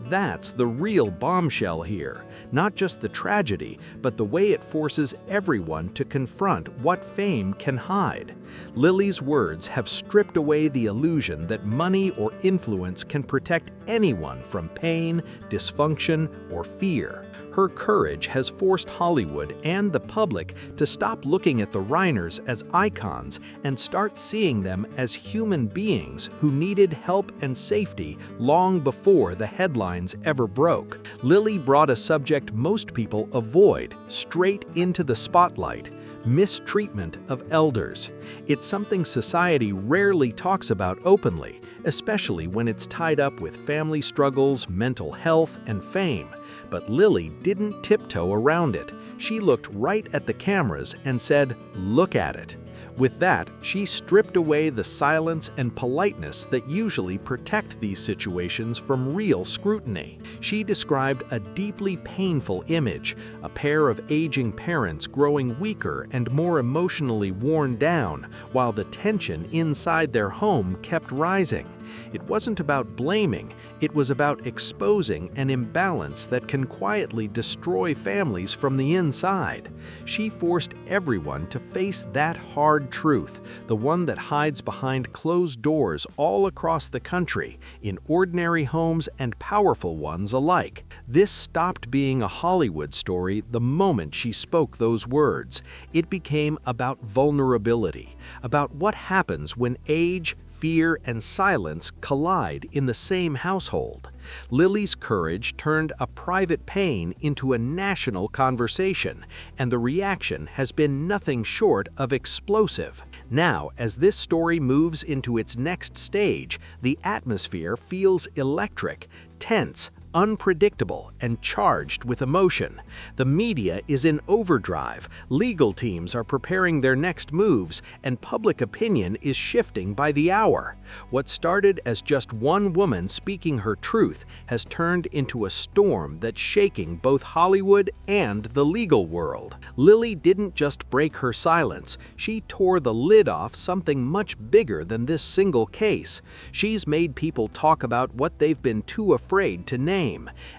That's the real bombshell here, not just the tragedy, but the way it forces everyone to confront what fame can hide. Lily's words have stripped away the illusion that money or influence can protect anyone from pain, dysfunction, or fear. Her courage has forced Hollywood and the public to stop looking at the Reiners as icons and start seeing them as human beings who needed help and safety long before the headlines ever broke. Lily brought a subject most people avoid straight into the spotlight: mistreatment of elders. It's something society rarely talks about openly, especially when it's tied up with family struggles, mental health, and fame. But Lily didn't tiptoe around it. She looked right at the cameras and said, "Look at it." With that, she stripped away the silence and politeness that usually protect these situations from real scrutiny. She described a deeply painful image, a pair of aging parents growing weaker and more emotionally worn down, while the tension inside their home kept rising. It wasn't about blaming, it was about exposing an imbalance that can quietly destroy families from the inside. She forced everyone to face that hard truth, the one that hides behind closed doors all across the country, in ordinary homes and powerful ones alike. This stopped being a Hollywood story the moment she spoke those words. It became about vulnerability, about what happens when age, fear, and silence collide in the same household. Lily's courage turned a private pain into a national conversation, and the reaction has been nothing short of explosive. Now, as this story moves into its next stage, the atmosphere feels electric, tense, unpredictable, and charged with emotion. The media is in overdrive, legal teams are preparing their next moves, and public opinion is shifting by the hour. What started as just one woman speaking her truth has turned into a storm that's shaking both Hollywood and the legal world. Lily didn't just break her silence, she tore the lid off something much bigger than this single case. She's made people talk about what they've been too afraid to name.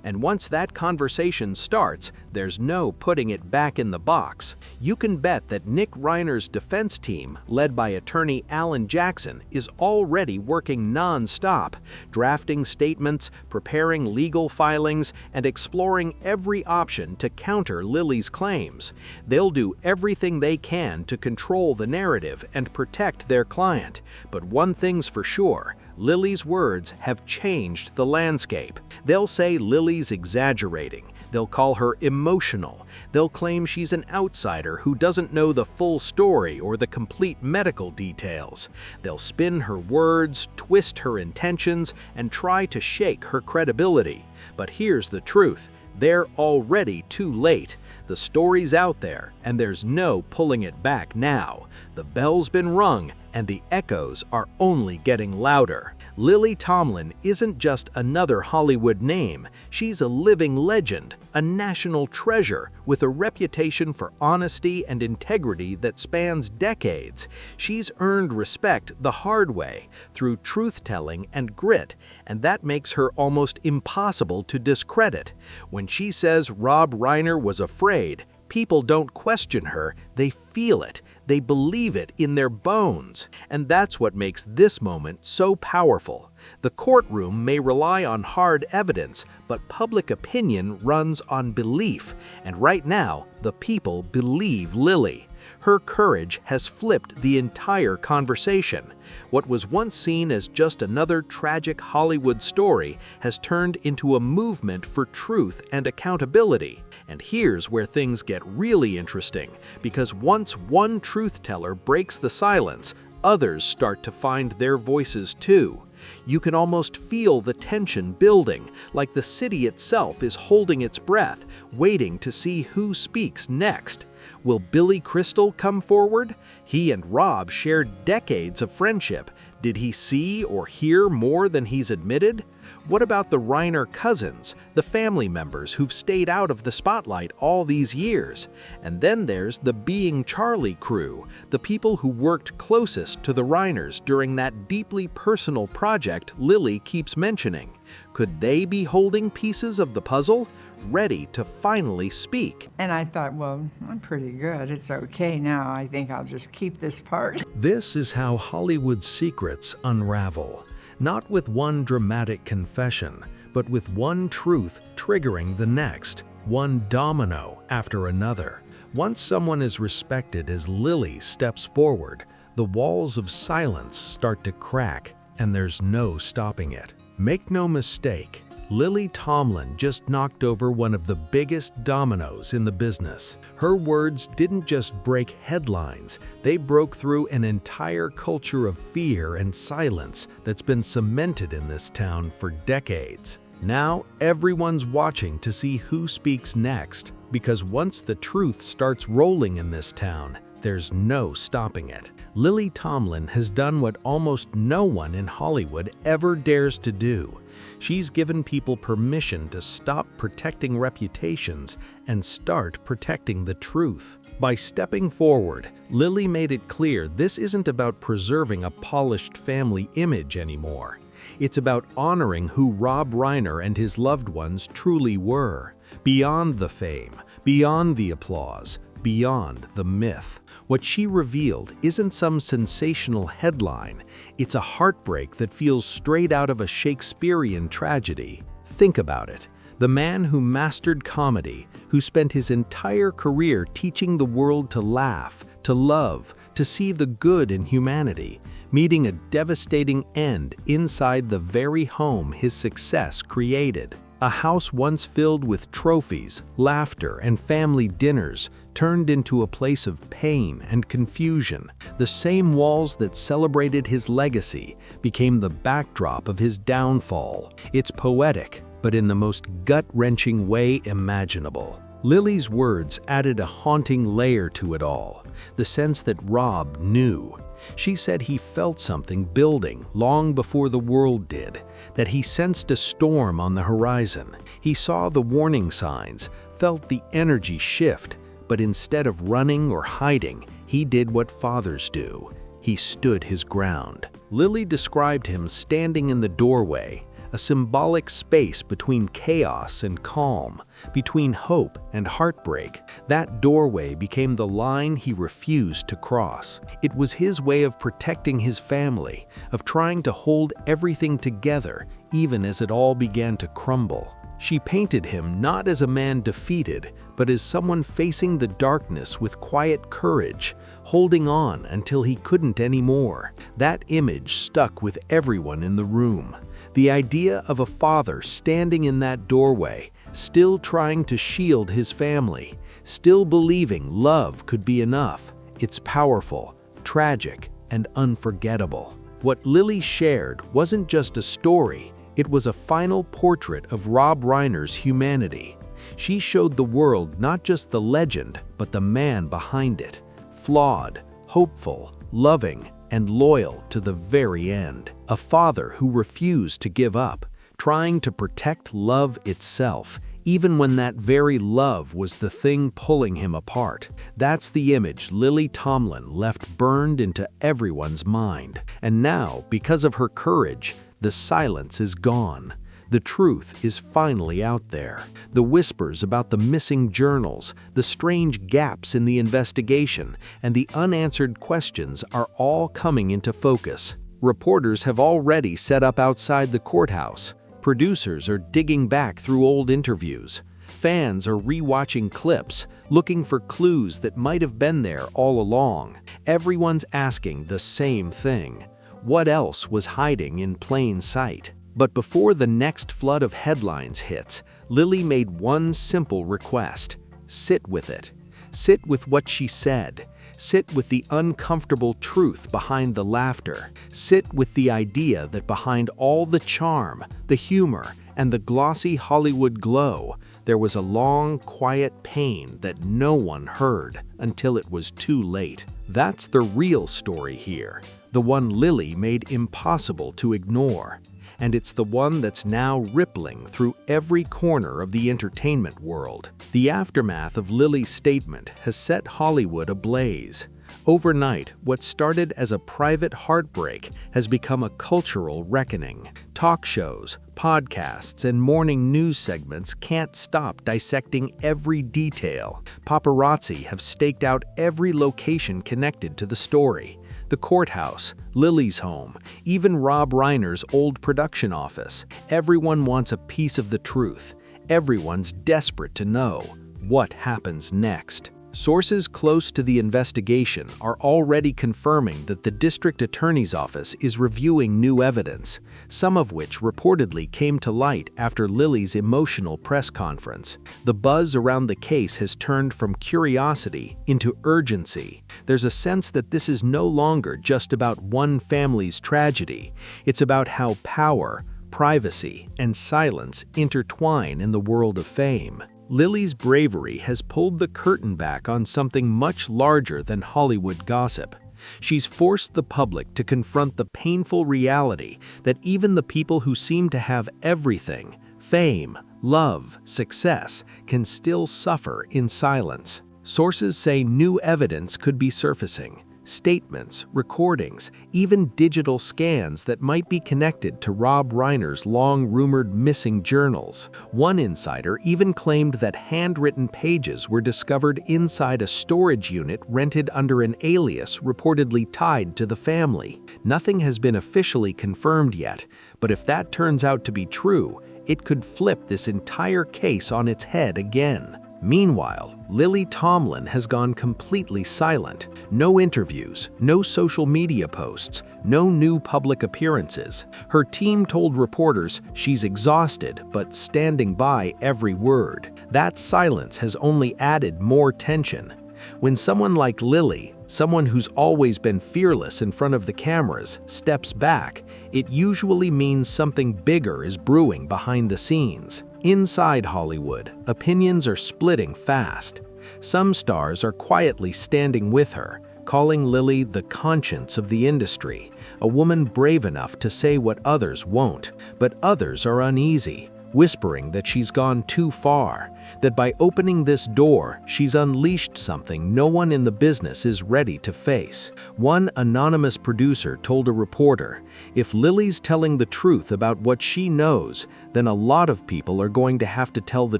And once that conversation starts, there's no putting it back in the box. You can bet that Nick Reiner's defense team, led by attorney Alan Jackson, is already working non-stop, drafting statements, preparing legal filings, and exploring every option to counter Lily's claims. They'll do everything they can to control the narrative and protect their client. But one thing's for sure: Lily's words have changed the landscape. They'll say Lily's exaggerating. They'll call her emotional. They'll claim she's an outsider who doesn't know the full story or the complete medical details. They'll spin her words, twist her intentions, and try to shake her credibility. But here's the truth: They're already too late. The story's out there, and there's no pulling it back now. The bell's been rung, and the echoes are only getting louder. Lily Tomlin isn't just another Hollywood name. She's a living legend, a national treasure with a reputation for honesty and integrity that spans decades. She's earned respect the hard way, through truth-telling and grit, and that makes her almost impossible to discredit. When she says Rob Reiner was afraid, people don't question her, they feel it. They believe it in their bones. And that's what makes this moment so powerful. The courtroom may rely on hard evidence, but public opinion runs on belief. And right now, the people believe Lily. Her courage has flipped the entire conversation. What was once seen as just another tragic Hollywood story has turned into a movement for truth and accountability. And here's where things get really interesting, because once one truth teller breaks the silence, others start to find their voices too. You can almost feel the tension building, like the city itself is holding its breath, waiting to see who speaks next. Will Billy Crystal come forward? He and Rob shared decades of friendship. Did he see or hear more than he's admitted? What about the Reiner cousins, the family members who've stayed out of the spotlight all these years? And then there's the Being Charlie crew, the people who worked closest to the Reiners during that deeply personal project Lily keeps mentioning. Could they be holding pieces of the puzzle, ready to finally speak? And I thought, well, I'm pretty good. It's okay now. I think I'll just keep this part. This is how Hollywood's secrets unravel. Not with one dramatic confession, but with one truth triggering the next, one domino after another. Once someone is respected as Lily steps forward, the walls of silence start to crack, and there's no stopping it. Make no mistake, Lily Tomlin just knocked over one of the biggest dominoes in the business. Her words didn't just break headlines, they broke through an entire culture of fear and silence that's been cemented in this town for decades. Now everyone's watching to see who speaks next, because once the truth starts rolling in this town, there's no stopping it. Lily Tomlin has done what almost no one in Hollywood ever dares to do. She's given people permission to stop protecting reputations and start protecting the truth. By stepping forward, Lily made it clear this isn't about preserving a polished family image anymore. It's about honoring who Rob Reiner and his loved ones truly were, beyond the fame, beyond the applause, beyond the myth. What she revealed isn't some sensational headline, it's a heartbreak that feels straight out of a Shakespearean tragedy. Think about it. The man who mastered comedy, who spent his entire career teaching the world to laugh, to love, to see the good in humanity, meeting a devastating end inside the very home his success created. A house once filled with trophies, laughter, and family dinners turned into a place of pain and confusion. The same walls that celebrated his legacy became the backdrop of his downfall. It's poetic, but in the most gut-wrenching way imaginable. Lily's words added a haunting layer to it all, the sense that Rob knew. She said he felt something building long before the world did, that he sensed a storm on the horizon. He saw the warning signs, felt the energy shift, but instead of running or hiding, he did what fathers do. He stood his ground. Lily described him standing in the doorway, a symbolic space between chaos and calm, between hope and heartbreak. That doorway became the line he refused to cross. It was his way of protecting his family, of trying to hold everything together, even as it all began to crumble. She painted him not as a man defeated, but as someone facing the darkness with quiet courage, holding on until he couldn't anymore. That image stuck with everyone in the room. The idea of a father standing in that doorway, still trying to shield his family, still believing love could be enough. It's powerful, tragic, and unforgettable. What Lily shared wasn't just a story, it was a final portrait of Rob Reiner's humanity. She showed the world not just the legend, but the man behind it. Flawed, hopeful, loving, and loyal to the very end. A father who refused to give up, trying to protect love itself, even when that very love was the thing pulling him apart. That's the image Lily Tomlin left burned into everyone's mind. And now, because of her courage, the silence is gone. The truth is finally out there. The whispers about the missing journals, the strange gaps in the investigation, and the unanswered questions are all coming into focus. Reporters have already set up outside the courthouse. Producers are digging back through old interviews. Fans are rewatching clips, looking for clues that might have been there all along. Everyone's asking the same thing. What else was hiding in plain sight? But before the next flood of headlines hits, Lily made one simple request. Sit with it. Sit with what she said. Sit with the uncomfortable truth behind the laughter. Sit with the idea that behind all the charm, the humor, and the glossy Hollywood glow, there was a long, quiet pain that no one heard until it was too late. That's the real story here, the one Lily made impossible to ignore. And it's the one that's now rippling through every corner of the entertainment world. The aftermath of Lily's statement has set Hollywood ablaze. Overnight, what started as a private heartbreak has become a cultural reckoning. Talk shows, podcasts, and morning news segments can't stop dissecting every detail. Paparazzi have staked out every location connected to the story. The courthouse, Lily's home, even Rob Reiner's old production office. Everyone wants a piece of the truth. Everyone's desperate to know what happens next. Sources close to the investigation are already confirming that the district attorney's office is reviewing new evidence, some of which reportedly came to light after Lily's emotional press conference. The buzz around the case has turned from curiosity into urgency. There's a sense that this is no longer just about one family's tragedy. It's about how power, privacy, and silence intertwine in the world of fame. Lily's bravery has pulled the curtain back on something much larger than Hollywood gossip. She's forced the public to confront the painful reality that even the people who seem to have everything, fame, love, success, can still suffer in silence. Sources say new evidence could be surfacing. Statements, recordings, even digital scans that might be connected to Rob Reiner's long-rumored missing journals. One insider even claimed that handwritten pages were discovered inside a storage unit rented under an alias reportedly tied to the family. Nothing has been officially confirmed yet, but if that turns out to be true, it could flip this entire case on its head again. Meanwhile, Lily Tomlin has gone completely silent. No interviews, no social media posts, no new public appearances. Her team told reporters she's exhausted but standing by every word. That silence has only added more tension. When someone like Lily, someone who's always been fearless in front of the cameras, steps back, it usually means something bigger is brewing behind the scenes. Inside Hollywood, opinions are splitting fast. Some stars are quietly standing with her, calling Lily the conscience of the industry, a woman brave enough to say what others won't. But others are uneasy, whispering that she's gone too far, that by opening this door, she's unleashed something no one in the business is ready to face. One anonymous producer told a reporter, "If Lily's telling the truth about what she knows, then a lot of people are going to have to tell the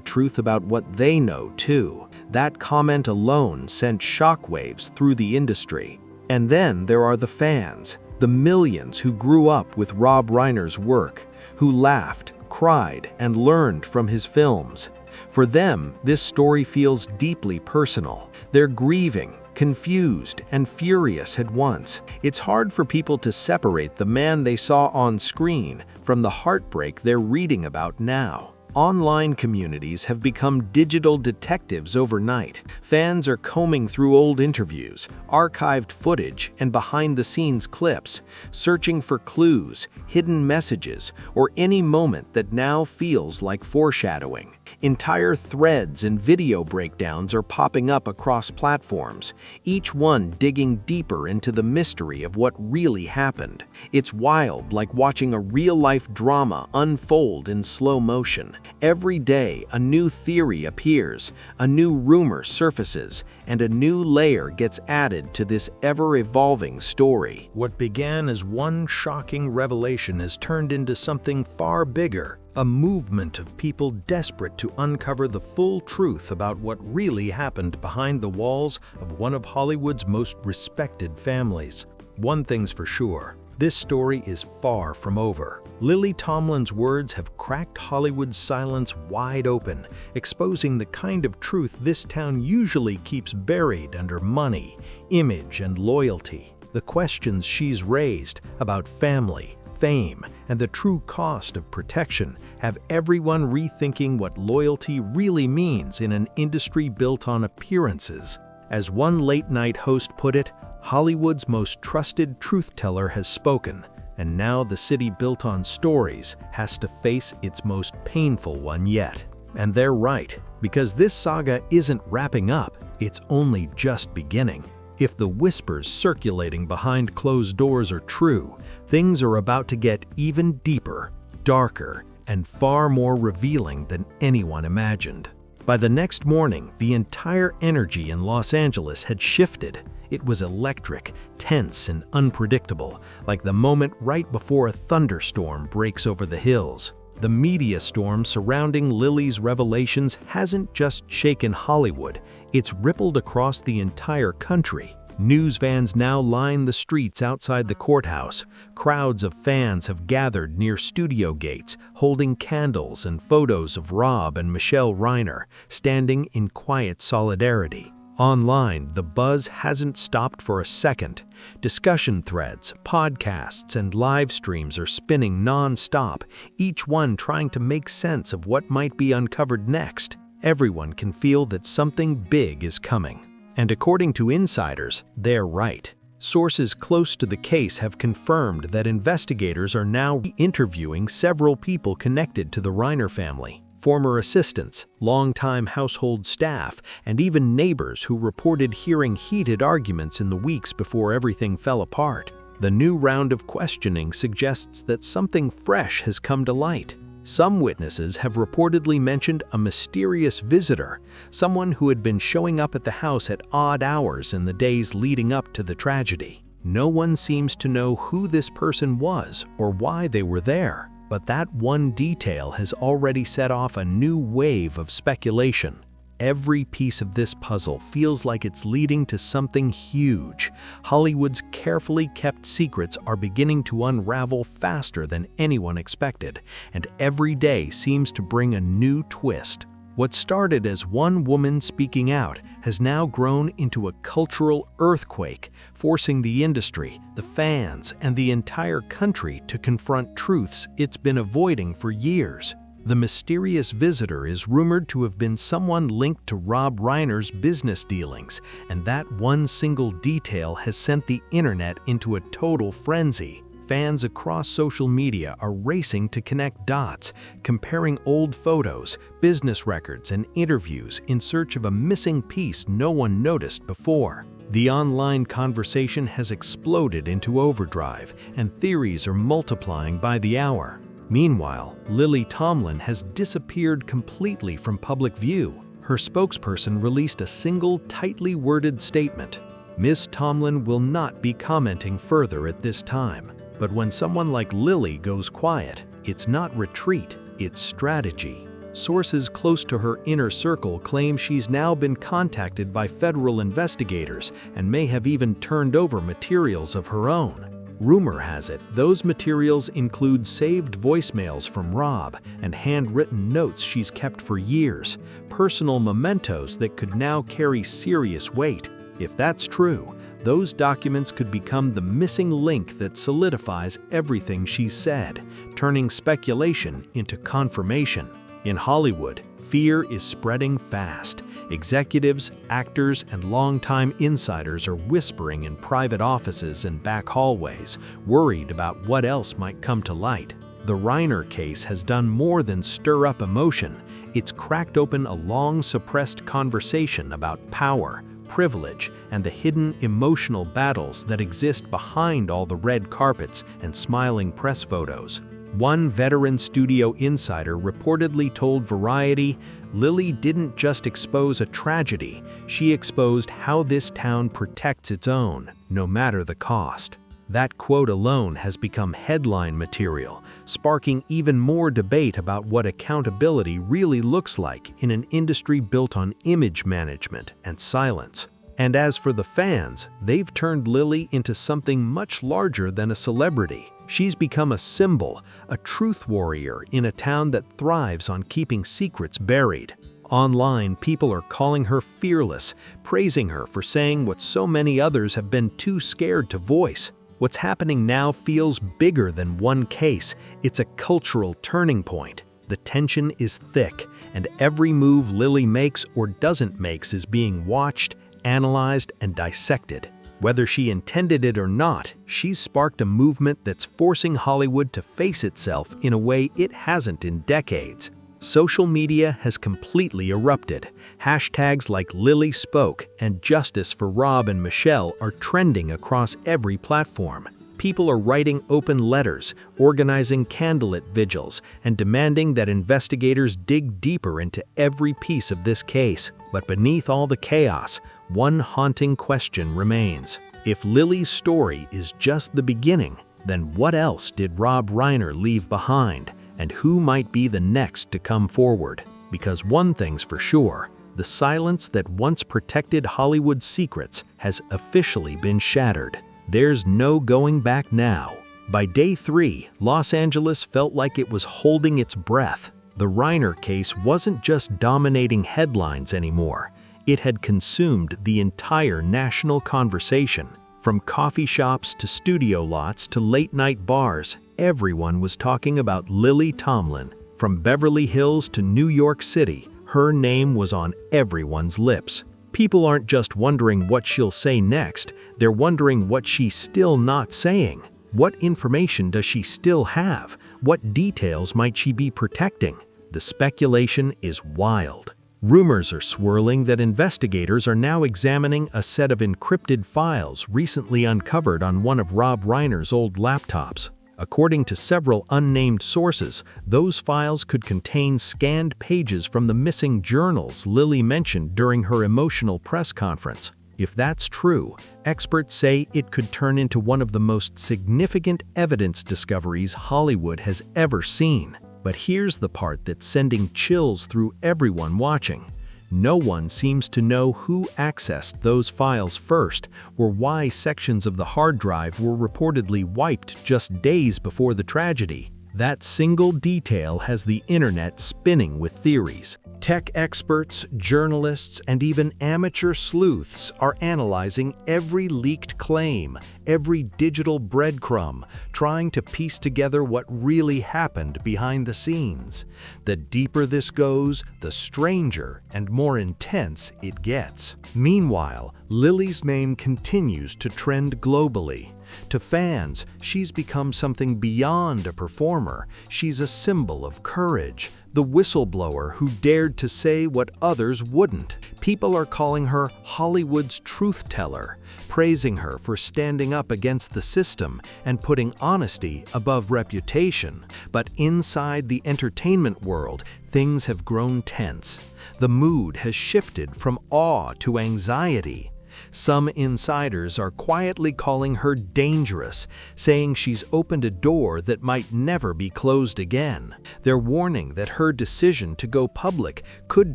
truth about what they know too." That comment alone sent shockwaves through the industry. And then there are the fans, the millions who grew up with Rob Reiner's work, who laughed, cried, and learned from his films. For them, this story feels deeply personal. They're grieving, confused, and furious at once. It's hard for people to separate the man they saw on screen from the heartbreak they're reading about now. Online communities have become digital detectives overnight. Fans are combing through old interviews, archived footage, and behind-the-scenes clips, searching for clues, hidden messages, or any moment that now feels like foreshadowing. Entire threads and video breakdowns are popping up across platforms, each one digging deeper into the mystery of what really happened. It's wild, like watching a real-life drama unfold in slow motion. Every day, a new theory appears, a new rumor surfaces, and a new layer gets added to this ever-evolving story. What began as one shocking revelation has turned into something far bigger, a movement of people desperate to uncover the full truth about what really happened behind the walls of one of Hollywood's most respected families. One thing's for sure, this story is far from over. Lily Tomlin's words have cracked Hollywood's silence wide open, exposing the kind of truth this town usually keeps buried under money, image, and loyalty. The questions she's raised about family, fame, and the true cost of protection have everyone rethinking what loyalty really means in an industry built on appearances. As one late-night host put it, Hollywood's most trusted truth-teller has spoken, and now the city built on stories has to face its most painful one yet. And they're right, because this saga isn't wrapping up, it's only just beginning. If the whispers circulating behind closed doors are true, things are about to get even deeper, darker, and far more revealing than anyone imagined. By the next morning, the entire energy in Los Angeles had shifted. It was electric, tense, and unpredictable, like the moment right before a thunderstorm breaks over the hills. The media storm surrounding Lily's revelations hasn't just shaken Hollywood, it's rippled across the entire country. News vans now line the streets outside the courthouse. Crowds of fans have gathered near studio gates, holding candles and photos of Rob and Michelle Reiner, standing in quiet solidarity. Online, the buzz hasn't stopped for a second. Discussion threads, podcasts, and live streams are spinning non-stop, each one trying to make sense of what might be uncovered next. Everyone can feel that something big is coming. And according to insiders, they're right. Sources close to the case have confirmed that investigators are now interviewing several people connected to the Reiner family. Former assistants, longtime household staff, and even neighbors who reported hearing heated arguments in the weeks before everything fell apart. The new round of questioning suggests that something fresh has come to light. Some witnesses have reportedly mentioned a mysterious visitor, someone who had been showing up at the house at odd hours in the days leading up to the tragedy. No one seems to know who this person was or why they were there. But that one detail has already set off a new wave of speculation. Every piece of this puzzle feels like it's leading to something huge. Hollywood's carefully kept secrets are beginning to unravel faster than anyone expected, and every day seems to bring a new twist. What started as one woman speaking out has now grown into a cultural earthquake, forcing the industry, the fans, and the entire country to confront truths it's been avoiding for years. The mysterious visitor is rumored to have been someone linked to Rob Reiner's business dealings, and that one single detail has sent the internet into a total frenzy. Fans across social media are racing to connect dots, comparing old photos, business records, and interviews in search of a missing piece no one noticed before. The online conversation has exploded into overdrive, and theories are multiplying by the hour. Meanwhile, Lily Tomlin has disappeared completely from public view. Her spokesperson released a single, tightly worded statement. Ms. Tomlin will not be commenting further at this time. But when someone like Lily goes quiet, it's not retreat, it's strategy. Sources close to her inner circle claim she's now been contacted by federal investigators and may have even turned over materials of her own. Rumor has it, those materials include saved voicemails from Rob and handwritten notes she's kept for years, personal mementos that could now carry serious weight. If that's true, those documents could become the missing link that solidifies everything she's said, turning speculation into confirmation. In Hollywood, fear is spreading fast. Executives, actors, and longtime insiders are whispering in private offices and back hallways, worried about what else might come to light. The Reiner case has done more than stir up emotion. It's cracked open a long-suppressed conversation about power, privilege, and the hidden emotional battles that exist behind all the red carpets and smiling press photos. One veteran studio insider reportedly told Variety, "Lily didn't just expose a tragedy, she exposed how this town protects its own, no matter the cost." That quote alone has become headline material, sparking even more debate about what accountability really looks like in an industry built on image management and silence. And as for the fans, they've turned Lily into something much larger than a celebrity. She's become a symbol, a truth warrior in a town that thrives on keeping secrets buried. Online, people are calling her fearless, praising her for saying what so many others have been too scared to voice. What's happening now feels bigger than one case. It's a cultural turning point. The tension is thick, and every move Lily makes or doesn't make is being watched, analyzed, and dissected. Whether she intended it or not, she's sparked a movement that's forcing Hollywood to face itself in a way it hasn't in decades. Social media has completely erupted. Hashtags like Lily Spoke and Justice for Rob and Michelle are trending across every platform. People are writing open letters, organizing candlelit vigils, and demanding that investigators dig deeper into every piece of this case. But beneath all the chaos, one haunting question remains. If Lily's story is just the beginning, then what else did Rob Reiner leave behind? And who might be the next to come forward? Because one thing's for sure, the silence that once protected Hollywood's secrets has officially been shattered. There's no going back now. By day 3, Los Angeles felt like it was holding its breath. The Reiner case wasn't just dominating headlines anymore. It had consumed the entire national conversation. From coffee shops to studio lots to late-night bars, everyone was talking about Lily Tomlin. From Beverly Hills to New York City, her name was on everyone's lips. People aren't just wondering what she'll say next, they're wondering what she's still not saying. What information does she still have? What details might she be protecting? The speculation is wild. Rumors are swirling that investigators are now examining a set of encrypted files recently uncovered on one of Rob Reiner's old laptops. According to several unnamed sources, those files could contain scanned pages from the missing journals Lily mentioned during her emotional press conference. If that's true, experts say it could turn into one of the most significant evidence discoveries Hollywood has ever seen. But here's the part that's sending chills through everyone watching. No one seems to know who accessed those files first or why sections of the hard drive were reportedly wiped just days before the tragedy. That single detail has the internet spinning with theories. Tech experts, journalists, and even amateur sleuths are analyzing every leaked claim, every digital breadcrumb, trying to piece together what really happened behind the scenes. The deeper this goes, the stranger and more intense it gets. Meanwhile, Lily's name continues to trend globally. To fans, she's become something beyond a performer. She's a symbol of courage, the whistleblower who dared to say what others wouldn't. People are calling her Hollywood's truth teller, praising her for standing up against the system and putting honesty above reputation. But inside the entertainment world, things have grown tense. The mood has shifted from awe to anxiety. Some insiders are quietly calling her dangerous, saying she's opened a door that might never be closed again. They're warning that her decision to go public could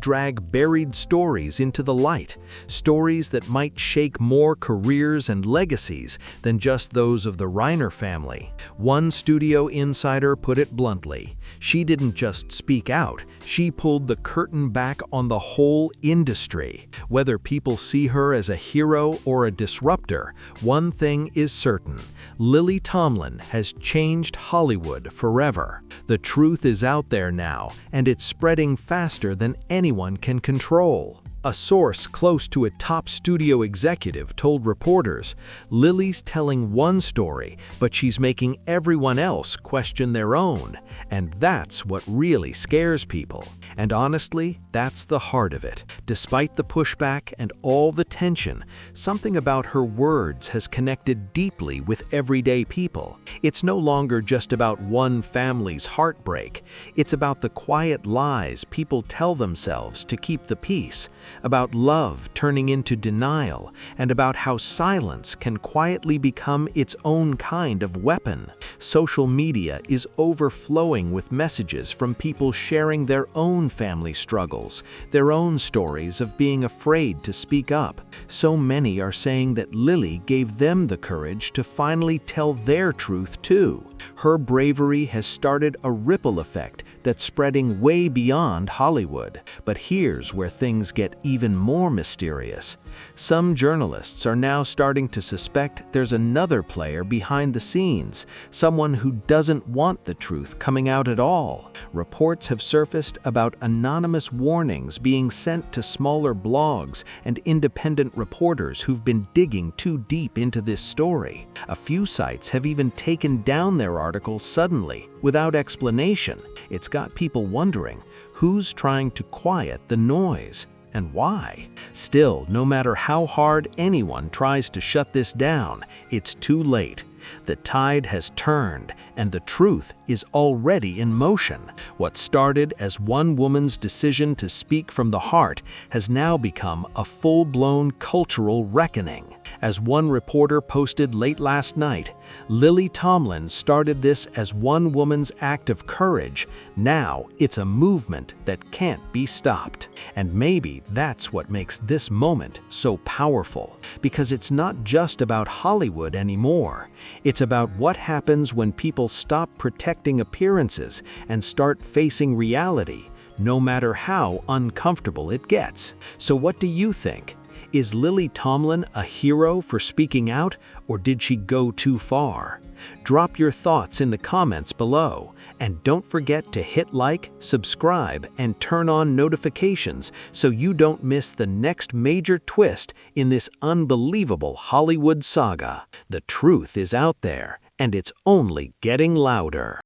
drag buried stories into the light, stories that might shake more careers and legacies than just those of the Reiner family. One studio insider put it bluntly, she didn't just speak out, she pulled the curtain back on the whole industry. Whether people see her as a hero or a disruptor, one thing is certain. Lily Tomlin has changed Hollywood forever. The truth is out there now, and it's spreading faster than anyone can control. A source close to a top studio executive told reporters, "Lily's telling one story, but she's making everyone else question their own. And that's what really scares people." And honestly, that's the heart of it. Despite the pushback and all the tension, something about her words has connected deeply with everyday people. It's no longer just about one family's heartbreak. It's about the quiet lies people tell themselves to keep the peace, about love turning into denial, and about how silence can quietly become its own kind of weapon. Social media is overflowing with messages from people sharing their own family struggles, their own stories of being afraid to speak up. So many are saying that Lily gave them the courage to finally tell their truth too. Her bravery has started a ripple effect that's spreading way beyond Hollywood. But here's where things get even more mysterious. Some journalists are now starting to suspect there's another player behind the scenes, someone who doesn't want the truth coming out at all. Reports have surfaced about anonymous warnings being sent to smaller blogs and independent reporters who've been digging too deep into this story. A few sites have even taken down their articles suddenly, without explanation. It's got people wondering, who's trying to quiet the noise? And why? Still, no matter how hard anyone tries to shut this down, it's too late. The tide has turned, and the truth is already in motion. What started as one woman's decision to speak from the heart has now become a full-blown cultural reckoning. As one reporter posted late last night, Lily Tomlin started this as one woman's act of courage. Now it's a movement that can't be stopped. And maybe that's what makes this moment so powerful, because it's not just about Hollywood anymore. It's about what happens when people stop protecting appearances and start facing reality, no matter how uncomfortable it gets. So what do you think? Is Lily Tomlin a hero for speaking out, or did she go too far? Drop your thoughts in the comments below, and don't forget to hit like, subscribe, and turn on notifications so you don't miss the next major twist in this unbelievable Hollywood saga. The truth is out there, and it's only getting louder.